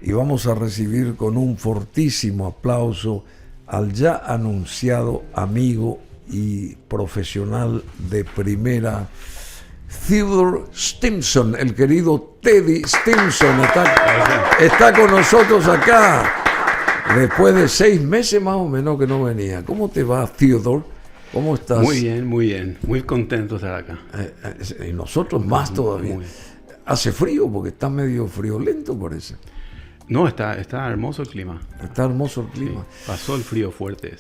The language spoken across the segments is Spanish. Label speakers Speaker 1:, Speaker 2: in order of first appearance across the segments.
Speaker 1: y vamos a recibir con un fortísimo aplauso al ya anunciado amigo y profesional de primera, Theodore Stimson, el querido Teddy Stimson, está con nosotros acá, después de 6 meses más o menos que no venía. ¿Cómo te va, Theodore? ¿Cómo estás?
Speaker 2: Muy bien, muy contento de estar acá.
Speaker 1: Y nosotros más todavía. Hace frío porque está medio friolento, parece.
Speaker 2: No, está hermoso el clima.
Speaker 1: Está hermoso el clima.
Speaker 2: Sí, pasó el frío fuerte.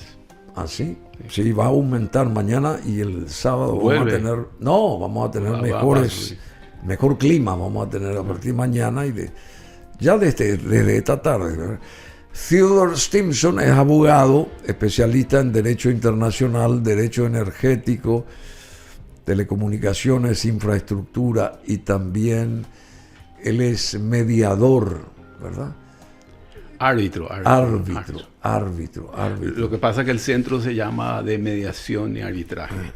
Speaker 1: ¿Ah, sí? Sí, va a aumentar mañana y el sábado
Speaker 2: Vuelve.
Speaker 1: vamos a tener mejor clima vamos a tener a partir de mañana y desde esta tarde, ¿verdad? Theodore Stimson es abogado, especialista en Derecho Internacional, Derecho Energético, Telecomunicaciones, Infraestructura y también él es mediador, ¿verdad?
Speaker 2: Árbitro. Lo que pasa es que el centro se llama de mediación y arbitraje.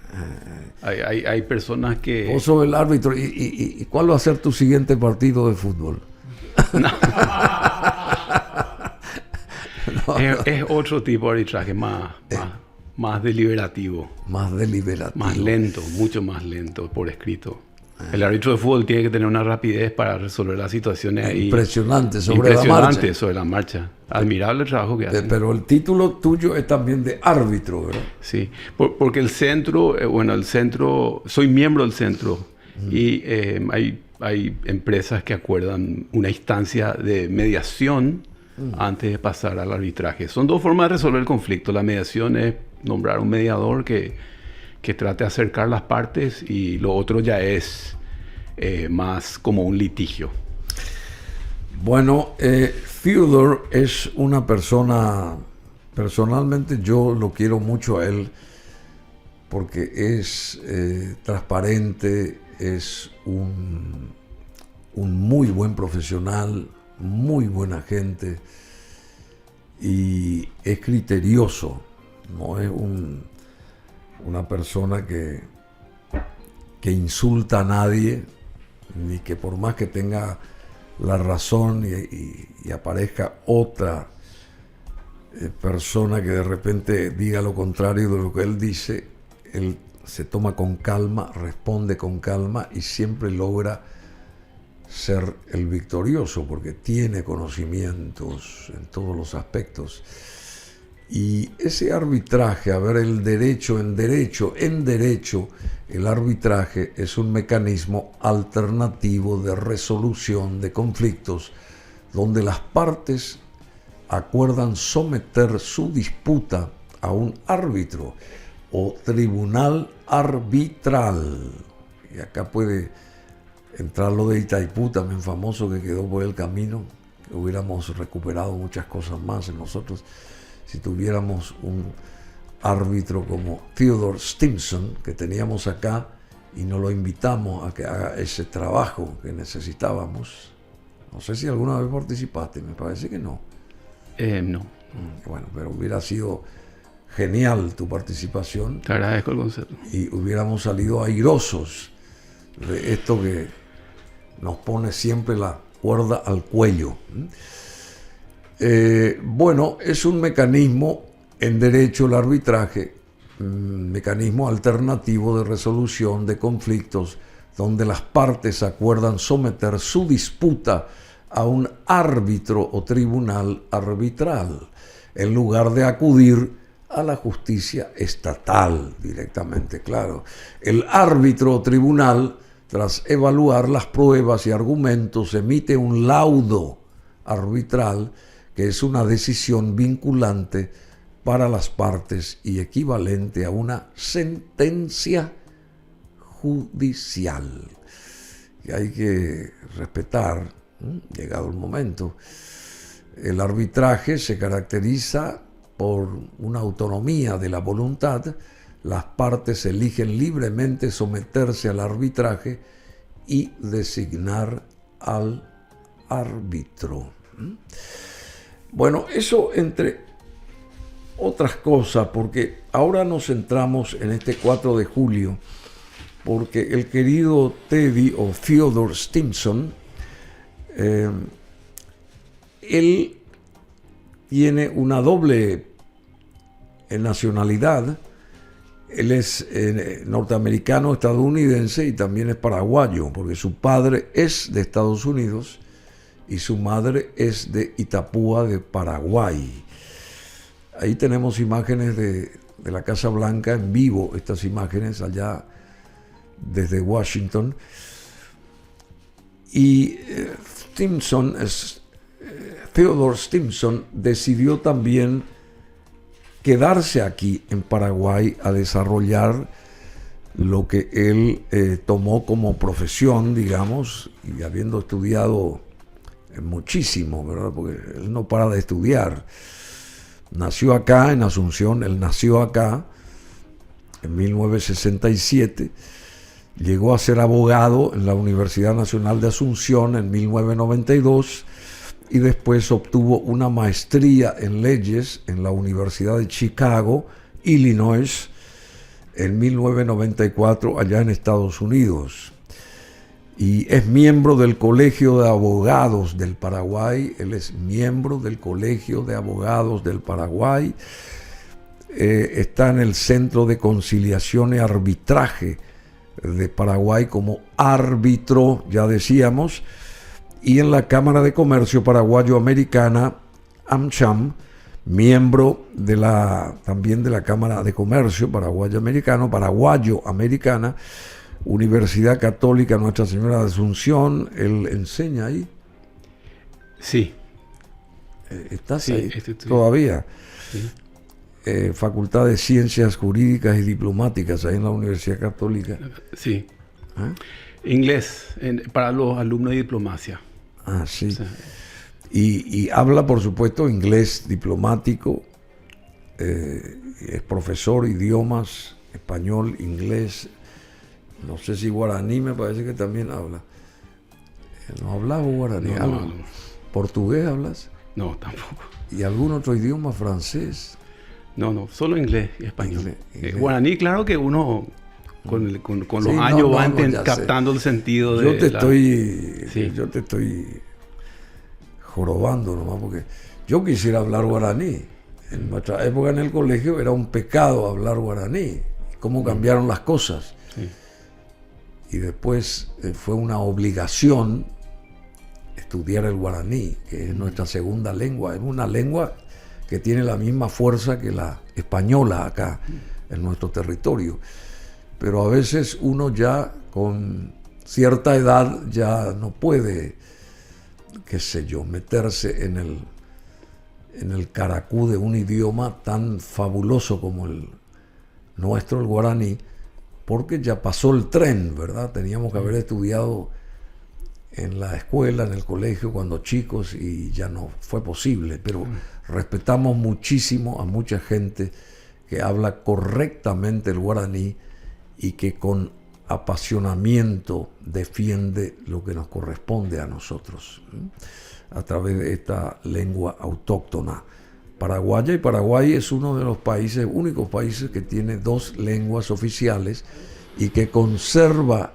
Speaker 2: Hay personas que...
Speaker 1: Vos sos el árbitro. ¿Y cuál va a ser tu siguiente partido de fútbol?
Speaker 2: No. Es otro tipo de arbitraje más deliberativo.
Speaker 1: Más deliberativo.
Speaker 2: Más lento, mucho más lento por escrito. El árbitro de fútbol tiene que tener una rapidez para resolver las situaciones ahí.
Speaker 1: Impresionante sobre la marcha.
Speaker 2: Admirable el trabajo que hacen.
Speaker 1: Pero el título tuyo es también de árbitro, ¿verdad?
Speaker 2: Sí, porque el centro, soy miembro del centro y hay empresas que acuerdan una instancia de mediación antes de pasar al arbitraje. Son 2 formas de resolver el conflicto. La mediación es nombrar un mediador que trate de acercar las partes y lo otro ya es más como un litigio.
Speaker 1: Bueno, Theodore es una persona, personalmente yo lo quiero mucho a él porque es transparente, es un muy buen profesional, muy buena gente y es criterioso, no es una persona que insulta a nadie, ni que por más que tenga la razón y aparezca otra persona que de repente diga lo contrario de lo que él dice, él se toma con calma, responde con calma y siempre logra ser el victorioso porque tiene conocimientos en todos los aspectos. Y ese arbitraje, el derecho, el arbitraje es un mecanismo alternativo de resolución de conflictos donde las partes acuerdan someter su disputa a un árbitro o tribunal arbitral. Y acá puede entrar lo de Itaipú, también famoso, que quedó por el camino, que hubiéramos recuperado muchas cosas más en nosotros si tuviéramos un árbitro como Theodore Stimson, que teníamos acá, y nos lo invitamos a que haga ese trabajo que necesitábamos. No sé si alguna vez participaste, me parece que no.
Speaker 2: No.
Speaker 1: Bueno, pero hubiera sido genial tu participación.
Speaker 2: Te agradezco el concepto.
Speaker 1: Y hubiéramos salido airosos de esto que nos pone siempre la cuerda al cuello. Bueno, es un mecanismo en derecho, el arbitraje, mecanismo alternativo de resolución de conflictos donde las partes acuerdan someter su disputa a un árbitro o tribunal arbitral en lugar de acudir a la justicia estatal directamente, claro. El árbitro o tribunal, tras evaluar las pruebas y argumentos, emite un laudo arbitral que es una decisión vinculante para las partes y equivalente a una sentencia judicial que hay que respetar, llegado el momento. El arbitraje se caracteriza por una autonomía de la voluntad. Las partes eligen libremente someterse al arbitraje y designar al árbitro. Bueno, eso entre otras cosas, porque ahora nos centramos en este 4 de julio, porque el querido Teddy o Theodore Stimson él tiene una doble nacionalidad. Él es norteamericano, estadounidense y también es paraguayo, porque su padre es de Estados Unidos y su madre es de Itapúa, de Paraguay. Ahí tenemos imágenes de la Casa Blanca en vivo, estas imágenes allá desde Washington. Y Theodore Stimson decidió también quedarse aquí en Paraguay a desarrollar lo que él tomó como profesión, digamos, y habiendo estudiado muchísimo, ¿verdad? Porque él no para de estudiar. Nació acá en Asunción, él nació acá en 1967, llegó a ser abogado en la Universidad Nacional de Asunción en 1992 y después obtuvo una maestría en leyes en la Universidad de Chicago, Illinois, en 1994 allá en Estados Unidos. Y es miembro del Colegio de Abogados del Paraguay. Él es miembro del Colegio de Abogados del Paraguay. Está en el Centro de Conciliación y Arbitraje de Paraguay como árbitro, ya decíamos, y en la Cámara de Comercio Paraguayo-Americana, AmCham, miembro también de la Cámara de Comercio Paraguayo-Americana, Universidad Católica Nuestra Señora de Asunción. Él enseña ahí.
Speaker 2: Sí.
Speaker 1: ¿Estás
Speaker 2: sí,
Speaker 1: ahí
Speaker 2: estoy.
Speaker 1: todavía?
Speaker 2: Sí.
Speaker 1: Facultad de Ciencias Jurídicas y Diplomáticas, ahí en la Universidad Católica.
Speaker 2: Sí.
Speaker 1: ¿Ah?
Speaker 2: Inglés para los alumnos de diplomacia.
Speaker 1: Ah, sí.
Speaker 2: O sea,
Speaker 1: y habla, por supuesto, inglés diplomático. Es profesor, idiomas, español, inglés. No sé si guaraní, me parece que también habla. ¿No hablaba guaraní?
Speaker 2: No.
Speaker 1: ¿Portugués hablas?
Speaker 2: No, tampoco.
Speaker 1: ¿Y algún otro idioma? ¿Francés?
Speaker 2: No, solo inglés y español.
Speaker 1: Inglés.
Speaker 2: Guaraní, claro que uno con los
Speaker 1: Sí,
Speaker 2: años va
Speaker 1: ya
Speaker 2: captando
Speaker 1: sé.
Speaker 2: el sentido
Speaker 1: Yo
Speaker 2: de
Speaker 1: te estoy jorobando nomás, porque yo quisiera hablar guaraní. En nuestra época en el colegio era un pecado hablar guaraní. ¿Cómo cambiaron las cosas?
Speaker 2: Sí.
Speaker 1: Y después fue una obligación estudiar el guaraní, que es nuestra segunda lengua. Es una lengua que tiene la misma fuerza que la española acá en nuestro territorio. Pero a veces uno ya con cierta edad ya no puede, qué sé yo, meterse en el caracú de un idioma tan fabuloso como el nuestro, el guaraní, porque ya pasó el tren, ¿verdad? Teníamos que haber estudiado en la escuela, en el colegio, cuando chicos, y ya no fue posible. Pero respetamos muchísimo a mucha gente que habla correctamente el guaraní y que con apasionamiento defiende lo que nos corresponde a nosotros, a través de esta lengua autóctona paraguaya. Y Paraguay es uno de los únicos países que tiene dos lenguas oficiales y que conserva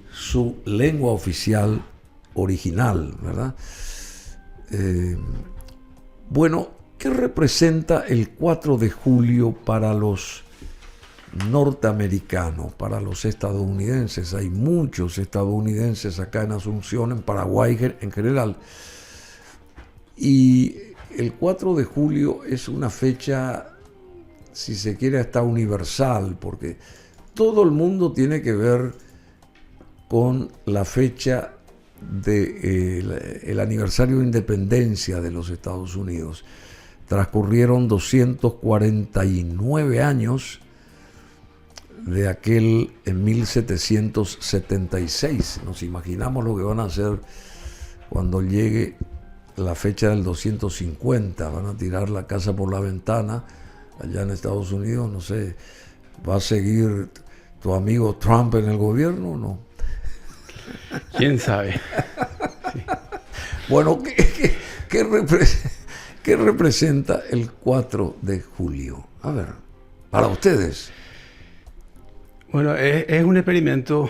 Speaker 1: su lengua oficial original, ¿verdad? Bueno, ¿qué representa el 4 de julio para los norteamericanos, para los estadounidenses? Hay muchos estadounidenses acá en Asunción, en Paraguay en general. Y el 4 de julio es una fecha, si se quiere, hasta universal, porque todo el mundo tiene que ver con la fecha del aniversario de independencia de los Estados Unidos. Transcurrieron 249 años de aquel en 1776. Nos imaginamos lo que van a hacer cuando llegue la fecha del 250. Van a tirar la casa por la ventana allá en Estados Unidos. No sé, ¿va a seguir tu amigo Trump en el gobierno o no?
Speaker 2: ¿Quién sabe? Sí.
Speaker 1: Bueno, ¿qué representa el 4 de julio? A ver, para ustedes.
Speaker 2: Bueno, es un experimento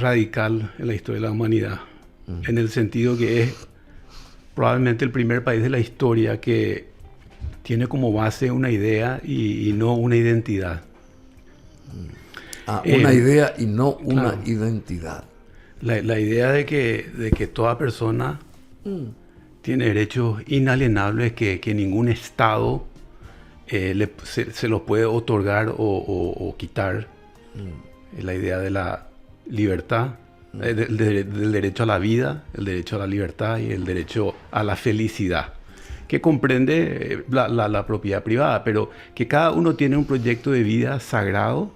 Speaker 2: radical en la historia de la humanidad, en el sentido que es probablemente el primer país de la historia que tiene como base una idea y no una identidad.
Speaker 1: Una idea y no una
Speaker 2: claro.
Speaker 1: identidad.
Speaker 2: La idea de que toda persona tiene derechos inalienables que ningún Estado se los puede otorgar o quitar. La idea de la libertad, del derecho a la vida, el derecho a la libertad y el derecho a la felicidad, que comprende la propiedad privada, pero que cada uno tiene un proyecto de vida sagrado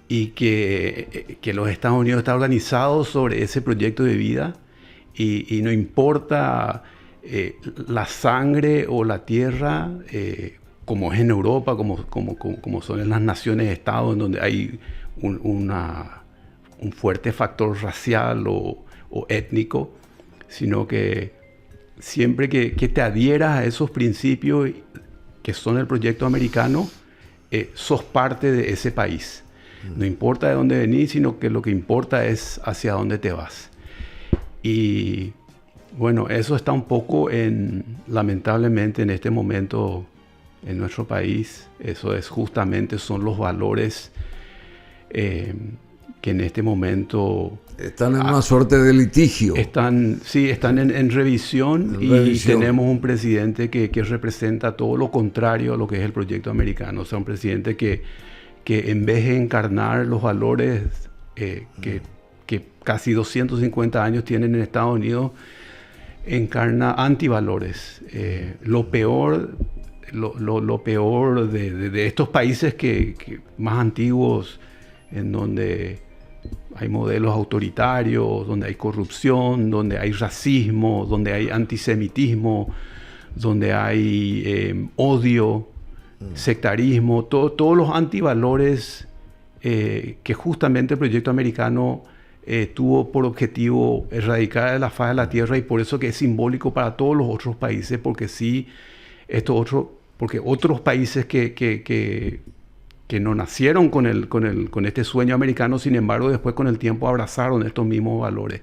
Speaker 2: y que los Estados Unidos está organizado sobre ese proyecto de vida y no importa la sangre o la tierra, como es en Europa, como son en las naciones-estados, en donde hay un fuerte factor racial o étnico, sino que siempre que te adhieras a esos principios que son el proyecto americano, sos parte de ese país. No importa de dónde venís, sino que lo que importa es hacia dónde te vas. Y bueno, eso está un poco lamentablemente en este momento en nuestro país. Eso son los valores que en este momento
Speaker 1: están en una suerte de litigio.
Speaker 2: Están en revisión y tenemos un presidente que representa todo lo contrario a lo que es el proyecto americano. O sea, un presidente que en vez de encarnar los valores que casi 250 años tienen en Estados Unidos, encarna antivalores. Lo peor de estos países que más antiguos, en donde hay modelos autoritarios, donde hay corrupción, donde hay racismo, donde hay antisemitismo, donde hay odio, sectarismo, todos los antivalores que justamente el proyecto americano tuvo por objetivo erradicar de la faz de la tierra, y por eso que es simbólico para todos los otros países, porque sí, porque otros países que no nacieron con este sueño americano, sin embargo, después con el tiempo abrazaron estos mismos valores,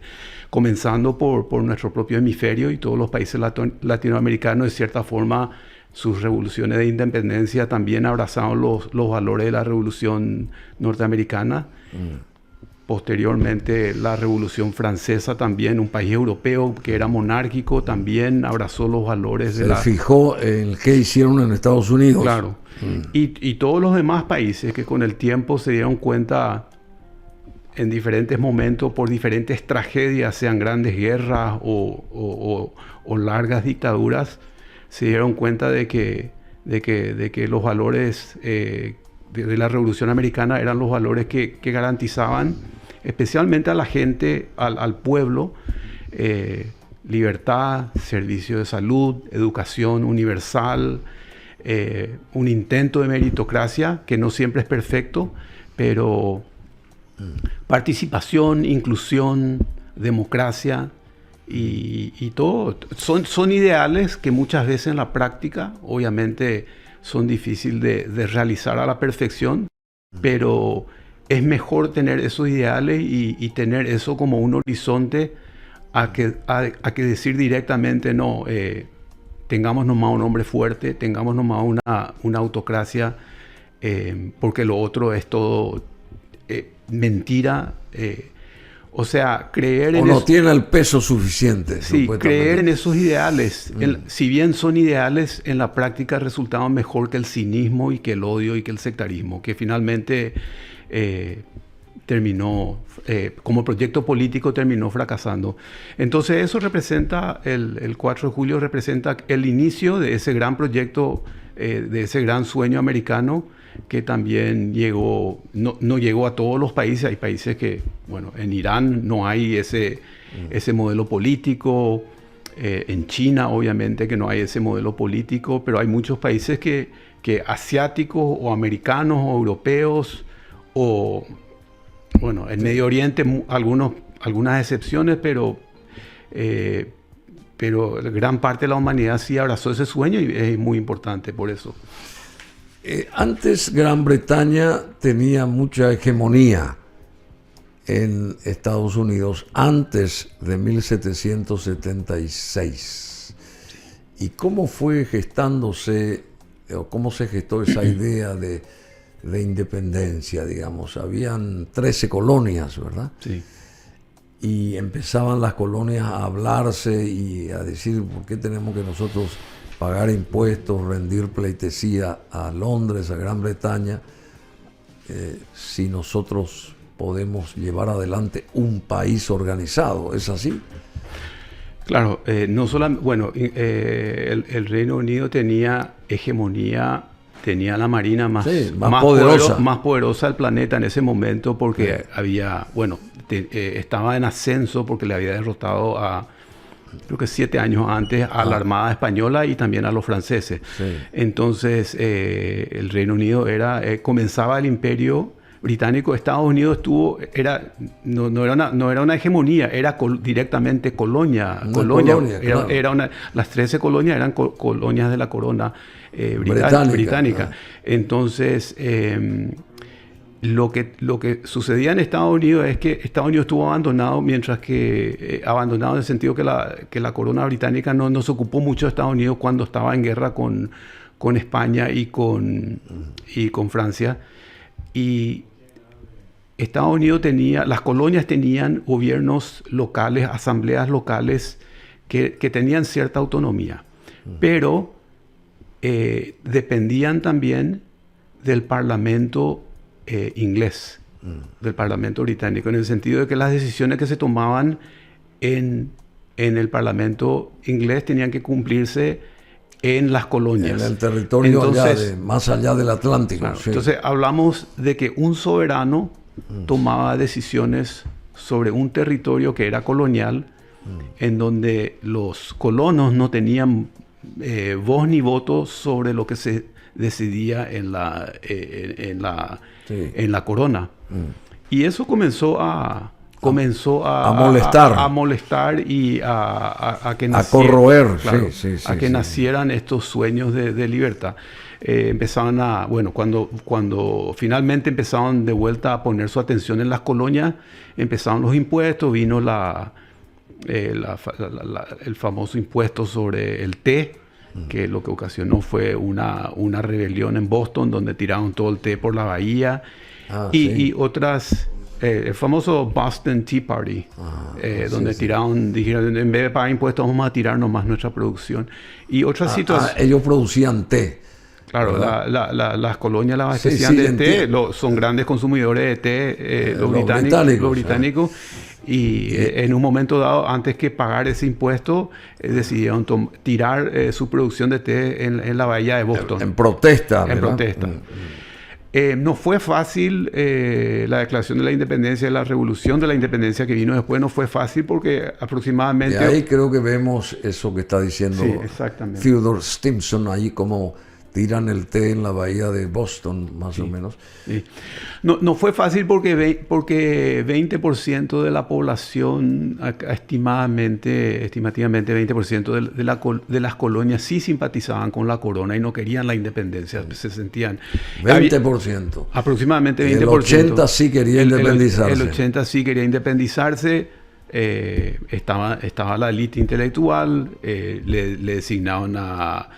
Speaker 2: comenzando por nuestro propio hemisferio, y todos los países latinoamericanos, de cierta forma, sus revoluciones de independencia también abrazaron los valores de la revolución norteamericana. Posteriormente, la Revolución Francesa también, un país europeo que era monárquico, también abrazó los valores
Speaker 1: Se fijó en qué hicieron en Estados Unidos.
Speaker 2: Claro. Y todos los demás países que con el tiempo se dieron cuenta en diferentes momentos, por diferentes tragedias, sean grandes guerras o largas dictaduras, se dieron cuenta de que los valores de la Revolución Americana eran los valores que garantizaban especialmente a la gente, al pueblo, libertad, servicio de salud, educación universal, un intento de meritocracia que no siempre es perfecto, pero participación, inclusión, democracia y todo. Son ideales que muchas veces en la práctica obviamente son difíciles de realizar a la perfección, pero es mejor tener esos ideales y tener eso como un horizonte a que decir directamente no, tengamos nomás un hombre fuerte, tengamos nomás una autocracia, porque lo otro es todo mentira. O sea, creer en
Speaker 1: no tiene el peso suficiente.
Speaker 2: Sí, creer en esos ideales, si bien son ideales, en la práctica resultaban mejor que el cinismo y que el odio y que el sectarismo, que finalmente terminó, como proyecto político, terminó fracasando. Entonces eso representa, el 4 de julio representa el inicio de ese gran proyecto, de ese gran sueño americano, que también no llegó a todos los países. Hay países que, bueno, en Irán no hay ese modelo político, en China obviamente que no hay ese modelo político, pero hay muchos países que asiáticos o americanos o europeos o, bueno, en Medio Oriente algunas excepciones, pero gran parte de la humanidad sí abrazó ese sueño y es muy importante por eso.
Speaker 1: Antes Gran Bretaña tenía mucha hegemonía en Estados Unidos, antes de 1776. ¿Y cómo fue gestándose, o cómo se gestó esa idea de independencia, digamos? Habían 13 colonias, ¿verdad?
Speaker 2: Sí.
Speaker 1: Y empezaban las colonias a hablarse y a decir por qué tenemos que nosotros pagar impuestos, rendir pleitesía a Londres, a Gran Bretaña, si nosotros podemos llevar adelante un país organizado. ¿Es así?
Speaker 2: Claro, no solamente, bueno, el Reino Unido tenía hegemonía, tenía la marina más poderosa del planeta en ese momento, porque había, bueno, estaba en ascenso porque le había derrotado a, creo que 7 años antes, a la Armada Española y también a los franceses. Sí. Entonces, el Reino Unido comenzaba el Imperio Británico. Estados Unidos no era una hegemonía, era directamente colonia. Claro. Las 13 colonias eran colonias de la corona británica. Claro. Entonces, lo que sucedía en Estados Unidos es que Estados Unidos estuvo abandonado, mientras que abandonado en el sentido que la corona británica no se ocupó mucho de Estados Unidos cuando estaba en guerra con España y con Francia. Y Estados Unidos las colonias tenían gobiernos locales, asambleas locales que tenían cierta autonomía, pero dependían también del Parlamento inglés, del Parlamento británico, en el sentido de que las decisiones que se tomaban en el Parlamento inglés tenían que cumplirse en las colonias.
Speaker 1: En el territorio. Entonces, más allá del Atlántico.
Speaker 2: Claro,
Speaker 1: sí.
Speaker 2: Entonces hablamos de que un soberano tomaba decisiones sobre un territorio que era colonial, en donde los colonos no tenían voz ni voto sobre lo que se decidía en la corona. Y eso comenzó a molestar y a que nacieran,
Speaker 1: corroer,
Speaker 2: claro, nacieran estos sueños de libertad. Empezaban cuando finalmente empezaron de vuelta a poner su atención en las colonias, empezaron los impuestos, vino el famoso impuesto sobre el té, que lo que ocasionó fue una rebelión en Boston, donde tiraron todo el té por la bahía, y otras, el famoso Boston Tea Party, donde dijeron, en vez de pagar impuestos vamos a tirar nomás nuestra producción, y otras situaciones.
Speaker 1: Ellos producían té.
Speaker 2: Claro, las colonias las abastecían de té, son grandes consumidores de té, los británicos. Y en un momento dado, antes que pagar ese impuesto, decidieron tirar su producción de té en la bahía de Boston.
Speaker 1: En protesta.
Speaker 2: En protesta. No fue fácil la declaración de la independencia, la revolución de la independencia que vino después, no fue fácil porque aproximadamente...
Speaker 1: Y ahí creo que vemos eso que está diciendo Theodore Stimson, ahí como tiran el té en la bahía de Boston, más o menos.
Speaker 2: Sí. No fue fácil porque 20% de la población, estimativamente 20% de las colonias sí simpatizaban con la corona y no querían la independencia, se sentían...
Speaker 1: 20%.
Speaker 2: Aproximadamente 20%.
Speaker 1: El 80% sí quería independizarse.
Speaker 2: El 80% sí quería independizarse. Estaba la élite intelectual, le designaban a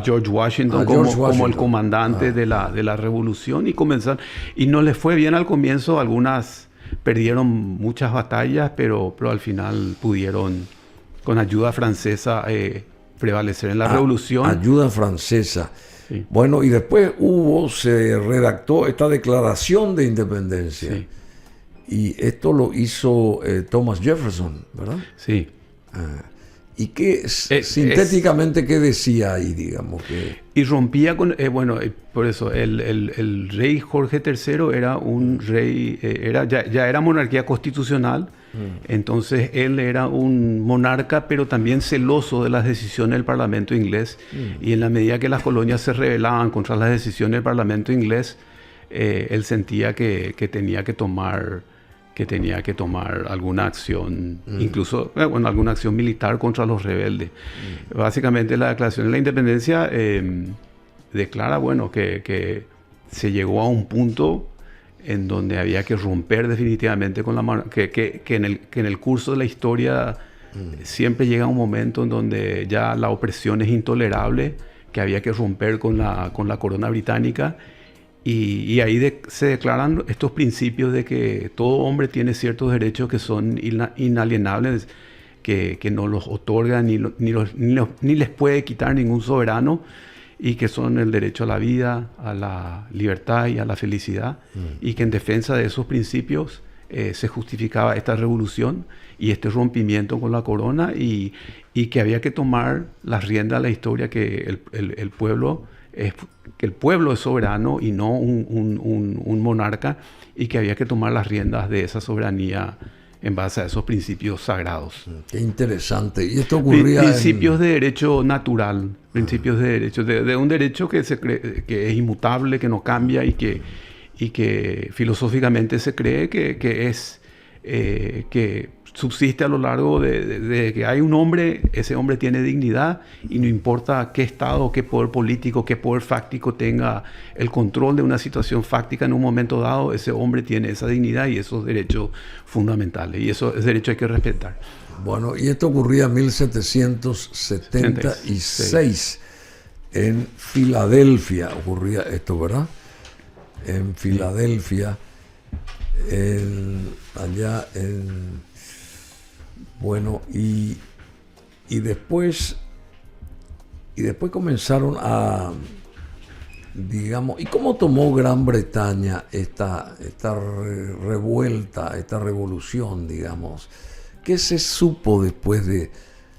Speaker 2: George Washington como el comandante de la revolución, y comenzaron, y no les fue bien al comienzo. Algunas perdieron muchas batallas, pero al final pudieron, con ayuda francesa, prevalecer en la revolución.
Speaker 1: Ayuda francesa. Sí. Bueno, y después se redactó esta declaración de independencia. Sí. Y esto lo hizo Thomas Jefferson, ¿verdad?
Speaker 2: Sí.
Speaker 1: ¿Y sintéticamente qué decía ahí, digamos?
Speaker 2: Y rompía con... por eso, el rey Jorge III era un rey... ya era monarquía constitucional. Entonces, él era un monarca, pero también celoso de las decisiones del Parlamento inglés. Y en la medida que las colonias se rebelaban contra las decisiones del Parlamento inglés, él sentía que tenía que tomar alguna acción, incluso alguna acción militar contra los rebeldes. Básicamente, la Declaración de la Independencia declara que se llegó a un punto en donde había que romper definitivamente con que en el curso de la historia siempre llega un momento en donde ya la opresión es intolerable, que había que romper con la corona británica. Y ahí se declaran estos principios de que todo hombre tiene ciertos derechos que son inalienables, que no los otorga ni les puede quitar ningún soberano, y que son el derecho a la vida, a la libertad y a la felicidad, y que en defensa de esos principios se justificaba esta revolución y este rompimiento con la corona, y que había que tomar las riendas de la historia, que el pueblo es soberano y no un monarca, y que había que tomar las riendas de esa soberanía en base a esos principios sagrados.
Speaker 1: Qué interesante. Y esto ocurría
Speaker 2: principios de derecho natural, principios de derecho, de un derecho que se cree que es inmutable, que no cambia, y que filosóficamente se cree que subsiste a lo largo de que hay un hombre. Ese hombre tiene dignidad, y no importa qué estado, qué poder político, qué poder fáctico tenga el control de una situación fáctica en un momento dado, ese hombre tiene esa dignidad y esos derechos fundamentales, y esos derechos hay que respetar.
Speaker 1: Bueno, y esto ocurría en 1776 en Filadelfia, ocurría esto, ¿verdad? En Filadelfia, bueno, y después comenzaron a, digamos, ¿y cómo tomó Gran Bretaña esta revuelta, esta revolución, digamos? ¿Qué se supo después de?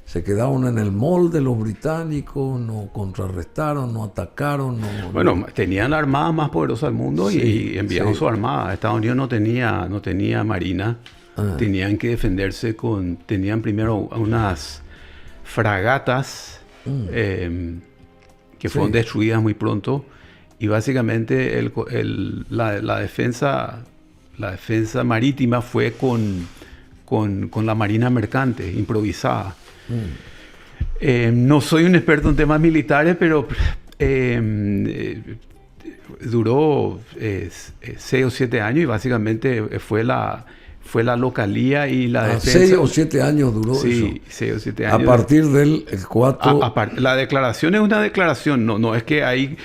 Speaker 1: ¿Se quedaron en el molde los británicos? ¿No contrarrestaron? ¿No atacaron?
Speaker 2: Bueno, tenían la armada más poderosa del mundo, y enviaron su armada. Estados Unidos no tenía marina. Tenían que defenderse tenían primero unas fragatas que fueron destruidas muy pronto, y básicamente la defensa marítima fue con la marina mercante improvisada. No soy un experto en temas militares, pero duró 6 o 7 años, y básicamente fue la localía y la defensa.
Speaker 1: 6 o 7 años duró eso.
Speaker 2: Sí, 6 o 7 años.
Speaker 1: A partir del 4...
Speaker 2: la declaración es una declaración. No es que ahí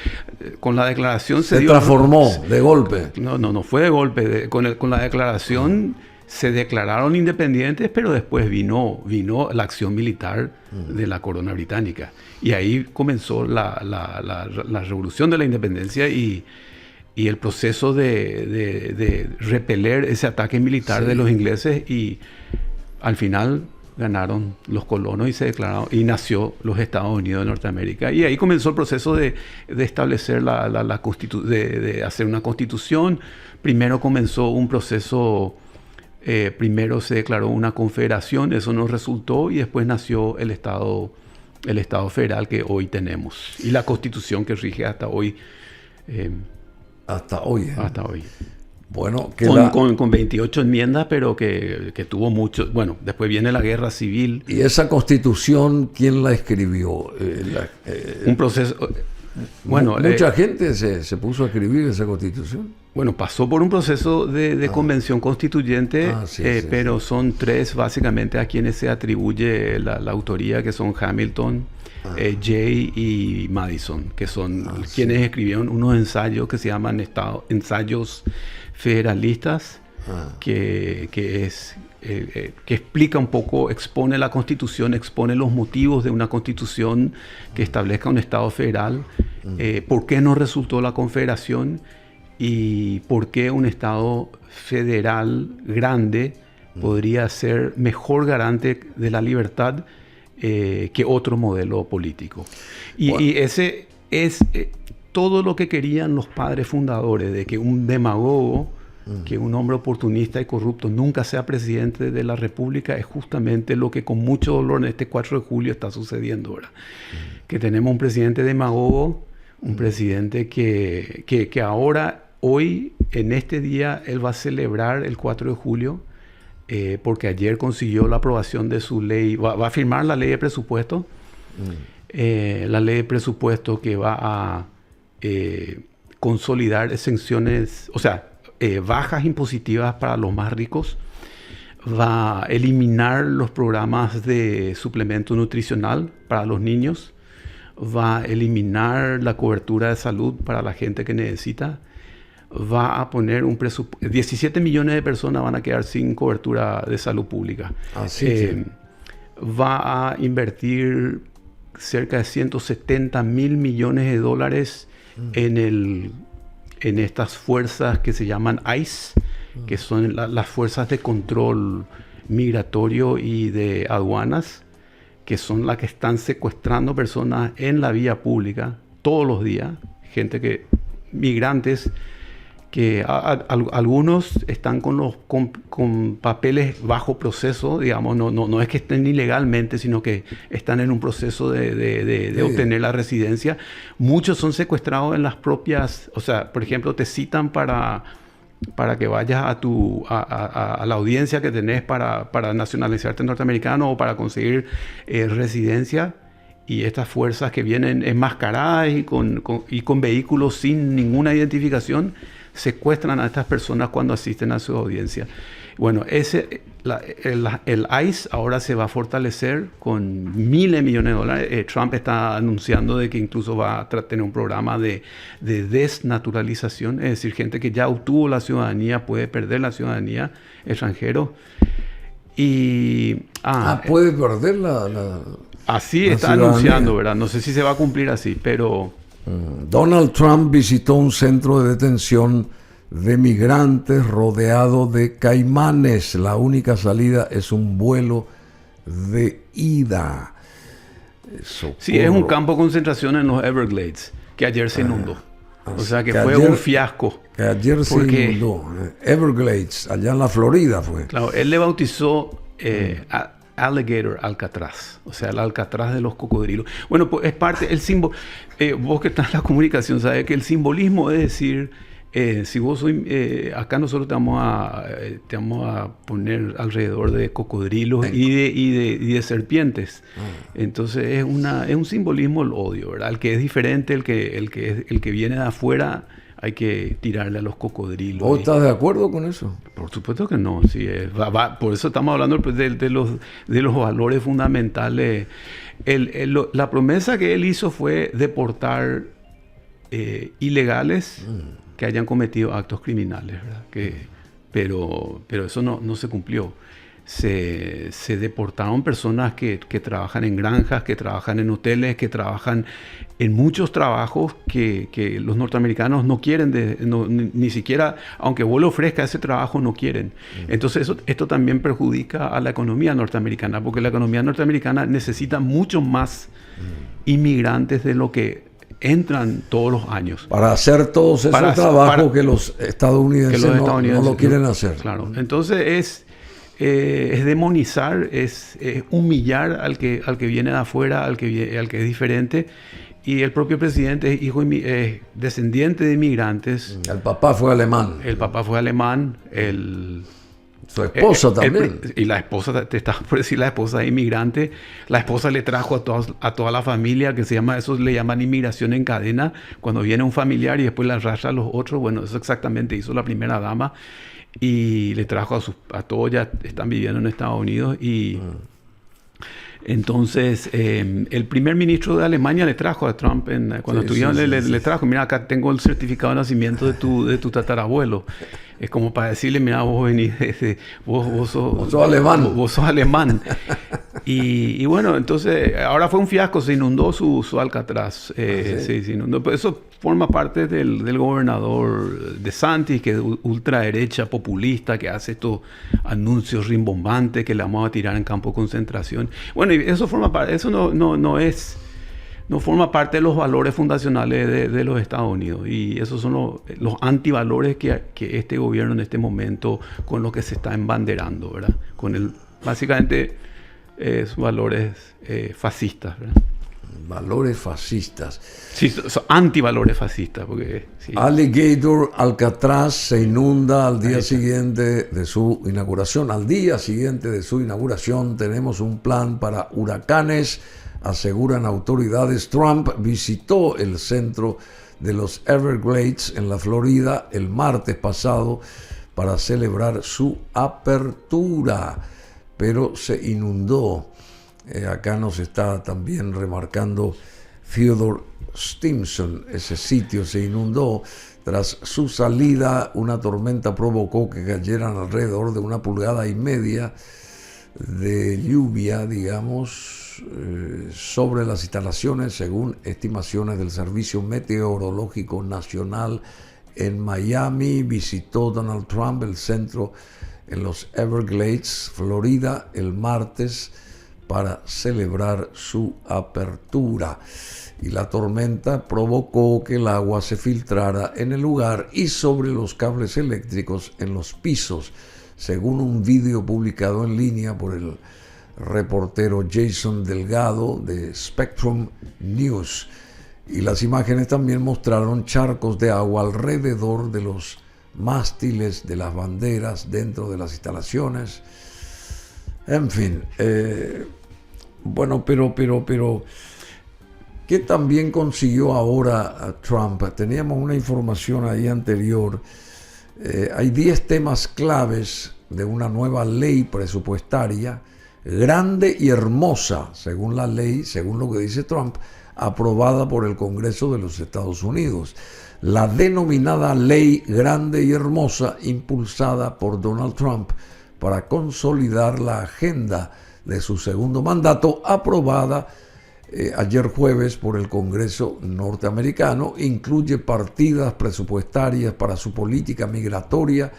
Speaker 2: con la declaración se
Speaker 1: transformó de golpe.
Speaker 2: No fue de golpe. Con la declaración se declararon independientes, pero después vino la acción militar de la corona británica. Y ahí comenzó la revolución de la independencia y el proceso de repeler ese ataque militar de los ingleses, y al final ganaron los colonos y se declararon, y nació los Estados Unidos de Norteamérica. Y ahí comenzó el proceso de establecer de hacer una constitución. Primero comenzó un proceso, primero se declaró una confederación, eso no resultó, y después nació el Estado federal que hoy tenemos, y la constitución que rige hasta hoy.
Speaker 1: Hasta hoy.
Speaker 2: Hasta hoy.
Speaker 1: Bueno,
Speaker 2: con 28 enmiendas, pero que tuvo mucho. Bueno, después viene la guerra civil.
Speaker 1: ¿Y esa constitución quién la escribió?
Speaker 2: Un proceso. Bueno,
Speaker 1: mucha gente se puso a escribir esa constitución.
Speaker 2: Bueno, pasó por un proceso de convención constituyente, pero son 3 básicamente a quienes se atribuye la autoría, que son Hamilton, Jay y Madison, que son quienes escribieron unos ensayos que se llaman ensayos federalistas, que explica un poco, expone la Constitución, expone los motivos de una Constitución que establezca un Estado federal, por qué no resultó la Confederación y por qué un Estado federal grande podría ser mejor garante de la libertad que otro modelo político. Y ese es todo lo que querían los padres fundadores, de que un demagogo, que un hombre oportunista y corrupto nunca sea presidente de la República, es justamente lo que con mucho dolor en este 4 de julio está sucediendo ahora. Que tenemos un presidente demagogo, un presidente que ahora, hoy, en este día, él va a celebrar el 4 de julio, porque ayer consiguió la aprobación de su ley, va a firmar la ley de presupuesto, la ley de presupuesto que va a consolidar exenciones, o sea, bajas impositivas para los más ricos, va a eliminar los programas de suplemento nutricional para los niños, va a eliminar la cobertura de salud para la gente que necesita, va a poner un presupuesto. 17 millones de personas van a quedar sin cobertura de salud pública. Va a invertir cerca de 170 mil millones de dólares en estas fuerzas que se llaman ICE, que son las fuerzas de control migratorio y de aduanas, que son las que están secuestrando personas en la vía pública todos los días, migrantes que algunos están con papeles bajo proceso, digamos, no es que estén ilegalmente, sino que están en un proceso de obtener la residencia. Muchos son secuestrados en las propias, o sea, por ejemplo, te citan para que vayas a la audiencia que tenés para nacionalizarte norteamericano o para conseguir residencia. Y estas fuerzas que vienen enmascaradas y con vehículos sin ninguna identificación, secuestran a estas personas cuando asisten a su audiencia. Bueno, el ICE ahora se va a fortalecer con miles de millones de dólares. Trump está anunciando de que incluso va a tener un programa de desnaturalización, es decir, gente que ya obtuvo la ciudadanía puede perder la ciudadanía, extranjeros.
Speaker 1: Puede perder la
Speaker 2: así está anunciando, ¿verdad? No sé si se va a cumplir así, pero...
Speaker 1: Donald Trump visitó un centro de detención de migrantes rodeado de caimanes. La única salida es un vuelo de ida.
Speaker 2: Sí, es un campo de concentración en los Everglades, que ayer se inundó. O sea que fue un fiasco.
Speaker 1: Que ayer se inundó. Everglades, allá en la Florida fue.
Speaker 2: Claro, él le bautizó Alligator Alcatraz, o sea, el Alcatraz de los cocodrilos. Bueno, pues es parte, el símbolo, vos que estás en la comunicación, sabes que el simbolismo es decir, si vos soy, acá nosotros te vamos a poner alrededor de cocodrilos y de serpientes. Entonces es un simbolismo el odio, ¿verdad? El que es diferente, el que viene de afuera, hay que tirarle a los cocodrilos.
Speaker 1: ¿Vos estás de acuerdo con eso?
Speaker 2: Por supuesto que no. Sí, por eso estamos hablando de los valores fundamentales. La promesa que él hizo fue deportar ilegales que hayan cometido actos criminales, ¿verdad? Pero eso no se cumplió. Se deportaron personas que trabajan en granjas, que trabajan en hoteles, que trabajan en muchos trabajos que los norteamericanos no quieren, ni siquiera, aunque vos le ofrezcas ese trabajo, no quieren. Entonces esto también perjudica a la economía norteamericana, porque la economía norteamericana necesita mucho más inmigrantes de lo que entran todos los años.
Speaker 1: Para hacer todos esos trabajos que los estadounidenses no lo quieren hacer.
Speaker 2: Claro. Entonces es demonizar, es humillar al que viene de afuera, al que es diferente. Y el propio presidente es descendiente de inmigrantes.
Speaker 1: El papá fue alemán. Su esposa también.
Speaker 2: Y la esposa, te estaba por decir, la esposa es inmigrante. La esposa le trajo a toda la familia, que eso le llaman inmigración en cadena. Cuando viene un familiar y después la arrastra a los otros. Bueno, eso exactamente hizo la primera dama. Y le trajo a todos, ya están viviendo en Estados Unidos. Y entonces el primer ministro de Alemania le trajo a Trump cuando estuvieron, le trajo, mira, acá tengo el certificado de nacimiento de tu tatarabuelo. Es como para decirle, mira, vos venís vos sos alemán. Vos sos alemán. Y bueno, entonces ahora fue un fiasco, se inundó su Alcatraz. Se inundó. Pero eso forma parte del gobernador DeSantis, que es ultraderecha, populista, que hace estos anuncios rimbombantes que le vamos a tirar en campo de concentración. Bueno, y eso forma parte, eso no forma parte de los valores fundacionales de los Estados Unidos. Y esos son los antivalores que este gobierno en este momento con los que se está embanderando, ¿verdad? Básicamente valores fascistas, ¿verdad?
Speaker 1: Valores fascistas.
Speaker 2: Sí, son antivalores fascistas. Porque, sí.
Speaker 1: Alligator Alcatraz se inunda al día siguiente de su inauguración. Al día siguiente de su inauguración tenemos un plan para huracanes, aseguran autoridades. Trump visitó el centro de los Everglades en la Florida el martes pasado para celebrar su apertura, pero se inundó. Acá nos está también remarcando Theodore Stimson, ese sitio se inundó. Tras su salida, una tormenta provocó que cayeran alrededor de 1,5 pulgadas de lluvia, digamos, sobre las instalaciones, según estimaciones del Servicio Meteorológico Nacional. En Miami visitó Donald Trump el centro en los Everglades, Florida, el martes para celebrar su apertura. Y la tormenta provocó que el agua se filtrara en el lugar y sobre los cables eléctricos en los pisos, según un vídeo publicado en línea por el reportero Jason Delgado de Spectrum News. Y las imágenes también mostraron charcos de agua alrededor de los mástiles de las banderas dentro de las instalaciones. En fin, bueno, pero ¿qué también consiguió ahora Trump? Teníamos una información ahí anterior. Hay 10 temas claves de una nueva ley presupuestaria, grande y hermosa, según la ley, según lo que dice Trump, aprobada por el Congreso de los Estados Unidos. La denominada ley grande y hermosa, impulsada por Donald Trump para consolidar la agenda de su segundo mandato, aprobada ayer jueves por el Congreso norteamericano, incluye partidas presupuestarias para su política migratoria,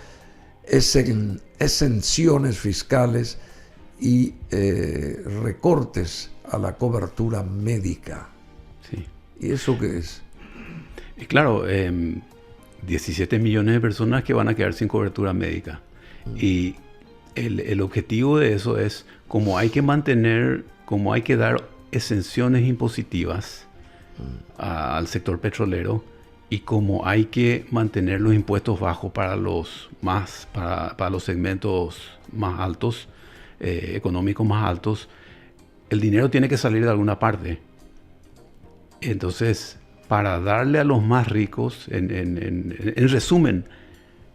Speaker 1: exenciones fiscales y recortes a la cobertura médica.
Speaker 2: Sí.
Speaker 1: ¿Y eso qué es?
Speaker 2: Claro, 17 millones de personas que van a quedar sin cobertura médica. Y el objetivo de eso es, como hay que dar exenciones impositivas al sector petrolero, y como hay que mantener los impuestos bajos para los segmentos más altos, económicos más altos, el dinero tiene que salir de alguna parte. Entonces, para darle a los más ricos, en resumen,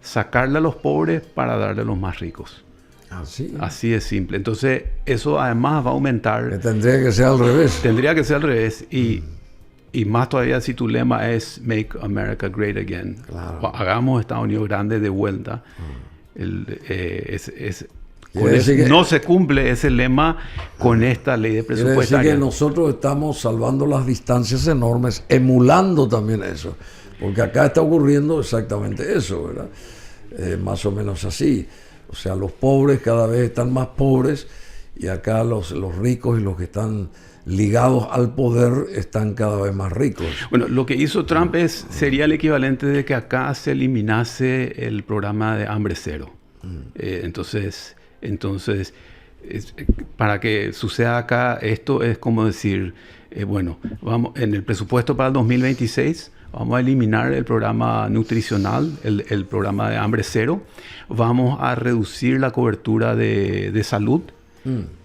Speaker 2: sacarle a los pobres para darle a los más ricos. Así es simple. Entonces, eso además va a aumentar.
Speaker 1: Que tendría que ser al revés.
Speaker 2: Tendría que ser al revés. Y más todavía si tu lema es Make America Great Again.
Speaker 1: Claro.
Speaker 2: Hagamos Estados Unidos grande de vuelta. No se cumple ese lema con esta ley de presupuestaria.
Speaker 1: Quiere decir que nosotros estamos salvando las distancias enormes, emulando también eso. Porque acá está ocurriendo exactamente eso, ¿verdad? Más o menos así. O sea, los pobres cada vez están más pobres y acá los ricos y los que están ligados al poder están cada vez más ricos.
Speaker 2: Bueno, lo que hizo Trump sería el equivalente de que acá se eliminase el programa de hambre cero. Entonces, para que suceda acá, esto es como decir, vamos en el presupuesto para el 2026... vamos a eliminar el programa nutricional, el programa de hambre cero. Vamos a reducir la cobertura de salud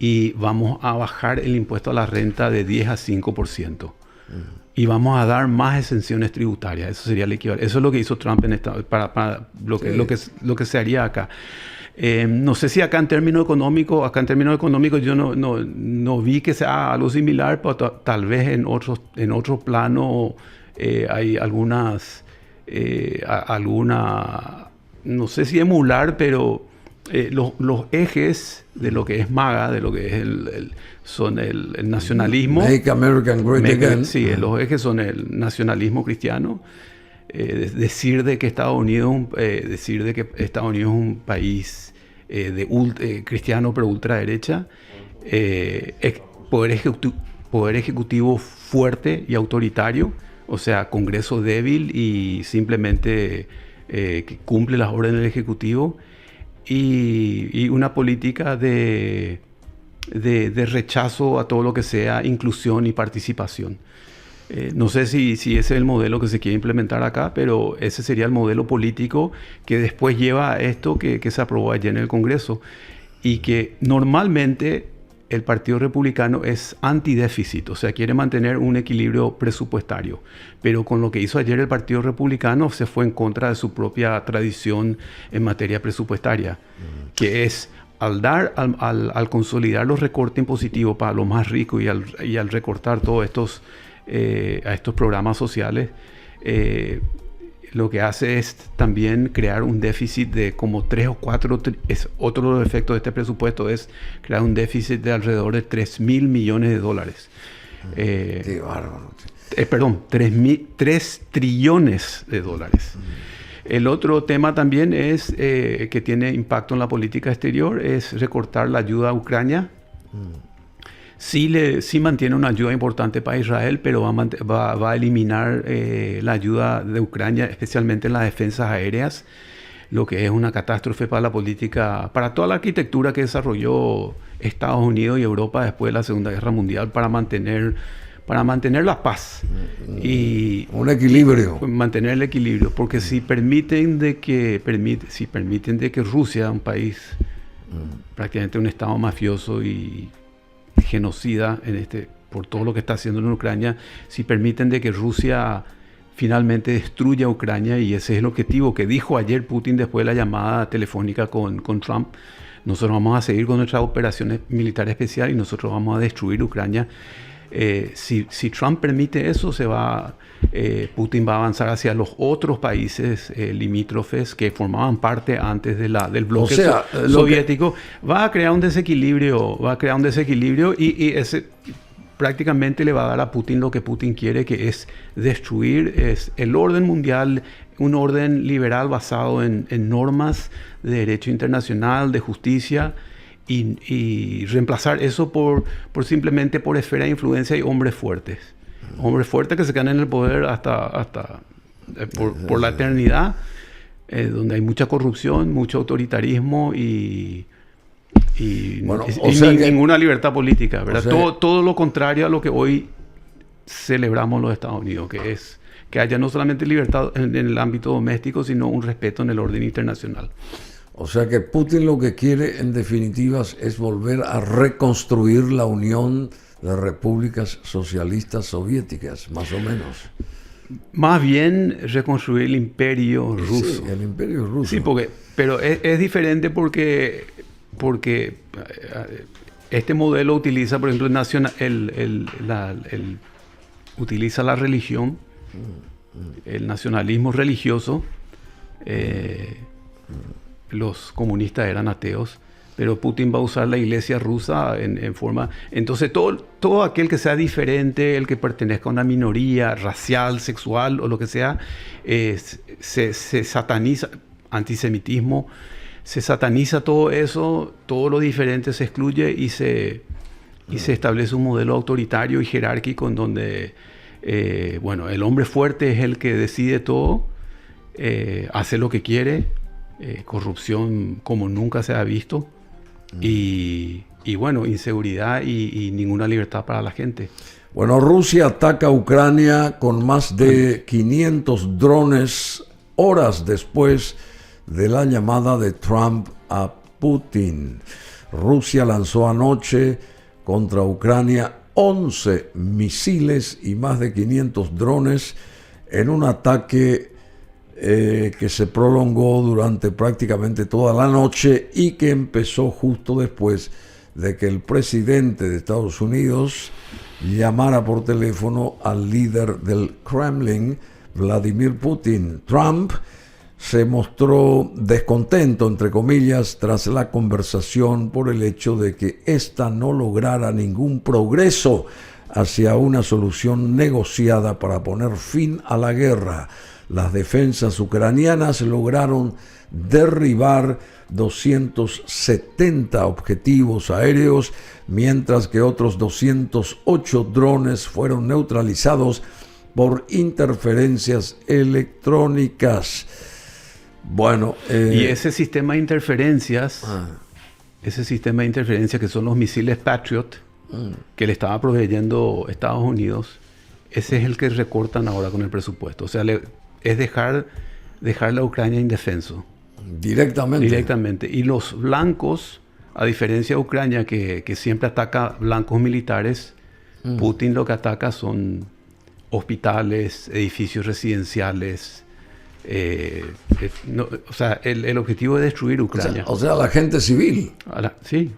Speaker 2: y vamos a bajar el impuesto a la renta de 10 a 5%. Y vamos a dar más exenciones tributarias. Eso sería el equivalente. Eso es lo que hizo Trump para lo que se haría acá. No sé si acá en términos económicos yo no vi que sea algo similar, pero tal vez en otros planos. Hay algunas, no sé si emular, pero los ejes de lo que es MAGA, de lo que es son el nacionalismo.
Speaker 1: Make America Great Again.
Speaker 2: Sí, los ejes son el nacionalismo cristiano. Decir de que Estados Unidos es un país cristiano pero ultraderecha. Poder ejecutivo fuerte y autoritario. O sea, Congreso débil y simplemente que cumple las órdenes del Ejecutivo, y una política de rechazo a todo lo que sea inclusión y participación. No sé si ese es el modelo que se quiere implementar acá, pero ese sería el modelo político que después lleva a esto que se aprobó ayer en el Congreso, y que normalmente el Partido Republicano es antidéficit, o sea, quiere mantener un equilibrio presupuestario. Pero con lo que hizo ayer el Partido Republicano se fue en contra de su propia tradición en materia presupuestaria, que es al consolidar los recortes impositivos para los más ricos y al recortar todos estos programas sociales, lo que hace es también crear un déficit de como 3 o 4, otro de los efectos de este presupuesto es crear un déficit de alrededor de $3.000 millones.
Speaker 1: Qué bárbaro.
Speaker 2: Perdón, 3 trillones de dólares. El otro tema también es que tiene impacto en la política exterior, es recortar la ayuda a Ucrania. Sí mantiene una ayuda importante para Israel, pero va a eliminar la ayuda de Ucrania, especialmente en las defensas aéreas, lo que es una catástrofe para la política, para toda la arquitectura que desarrolló Estados Unidos y Europa después de la Segunda Guerra Mundial para mantener la paz. Y
Speaker 1: un equilibrio.
Speaker 2: Mantener el equilibrio, porque si permiten de que Rusia, un país prácticamente un estado mafioso y genocida por todo lo que está haciendo en Ucrania, si permiten de que Rusia finalmente destruya Ucrania, y ese es el objetivo que dijo ayer Putin después de la llamada telefónica con Trump, nosotros vamos a seguir con nuestras operaciones militares especiales y nosotros vamos a destruir Ucrania. Si Trump permite eso, Putin va a avanzar hacia los otros países limítrofes que formaban parte antes del bloque soviético. Va a crear un desequilibrio, y ese prácticamente le va a dar a Putin lo que Putin quiere, que es destruir el orden mundial, un orden liberal basado en normas de derecho internacional, de justicia, y reemplazar eso simplemente por esfera de influencia y hombres fuertes. Hombres fuertes que se quedan en el poder por la eternidad, donde hay mucha corrupción, mucho autoritarismo y ninguna libertad política, ¿verdad? Todo lo contrario a lo que hoy celebramos los Estados Unidos, que es que haya no solamente libertad en el ámbito doméstico, sino un respeto en el orden internacional.
Speaker 1: O sea que Putin lo que quiere en definitiva es volver a reconstruir la unión de repúblicas socialistas soviéticas, más o menos.
Speaker 2: Más bien reconstruir el imperio ruso.
Speaker 1: Sí, el imperio ruso.
Speaker 2: Sí, pero es diferente porque este modelo utiliza, por ejemplo, utiliza la religión, el nacionalismo religioso. Los comunistas eran ateos, pero Putin va a usar la iglesia rusa en forma... Entonces todo aquel que sea diferente, el que pertenezca a una minoría racial, sexual o lo que sea, se sataniza, antisemitismo, se sataniza todo eso, todo lo diferente se excluye y se establece un modelo autoritario y jerárquico en donde el hombre fuerte es el que decide todo, hace lo que quiere, corrupción como nunca se ha visto, y inseguridad y ninguna libertad para la gente.
Speaker 1: Bueno, Rusia ataca a Ucrania con más de 500 drones horas después de la llamada de Trump a Putin. Rusia lanzó anoche contra Ucrania 11 misiles y más de 500 drones en un ataque que se prolongó durante prácticamente toda la noche y que empezó justo después de que el presidente de Estados Unidos llamara por teléfono al líder del Kremlin, Vladimir Putin. Trump se mostró descontento, entre comillas, tras la conversación por el hecho de que ésta no lograra ningún progreso hacia una solución negociada para poner fin a la guerra. Las defensas ucranianas lograron derribar 270 objetivos aéreos, mientras que otros 208 drones fueron neutralizados por interferencias electrónicas. Bueno,
Speaker 2: y ese sistema de interferencias, que son los misiles Patriot, que le estaba proveyendo Estados Unidos, ese es el que recortan ahora con el presupuesto. O sea, es dejar la Ucrania indefenso.
Speaker 1: Directamente.
Speaker 2: Y los blancos A diferencia de Ucrania, que siempre ataca blancos militares, Putin lo que ataca son hospitales, edificios residenciales. O sea, el objetivo es destruir Ucrania.
Speaker 1: O sea, la gente civil.
Speaker 2: Sí.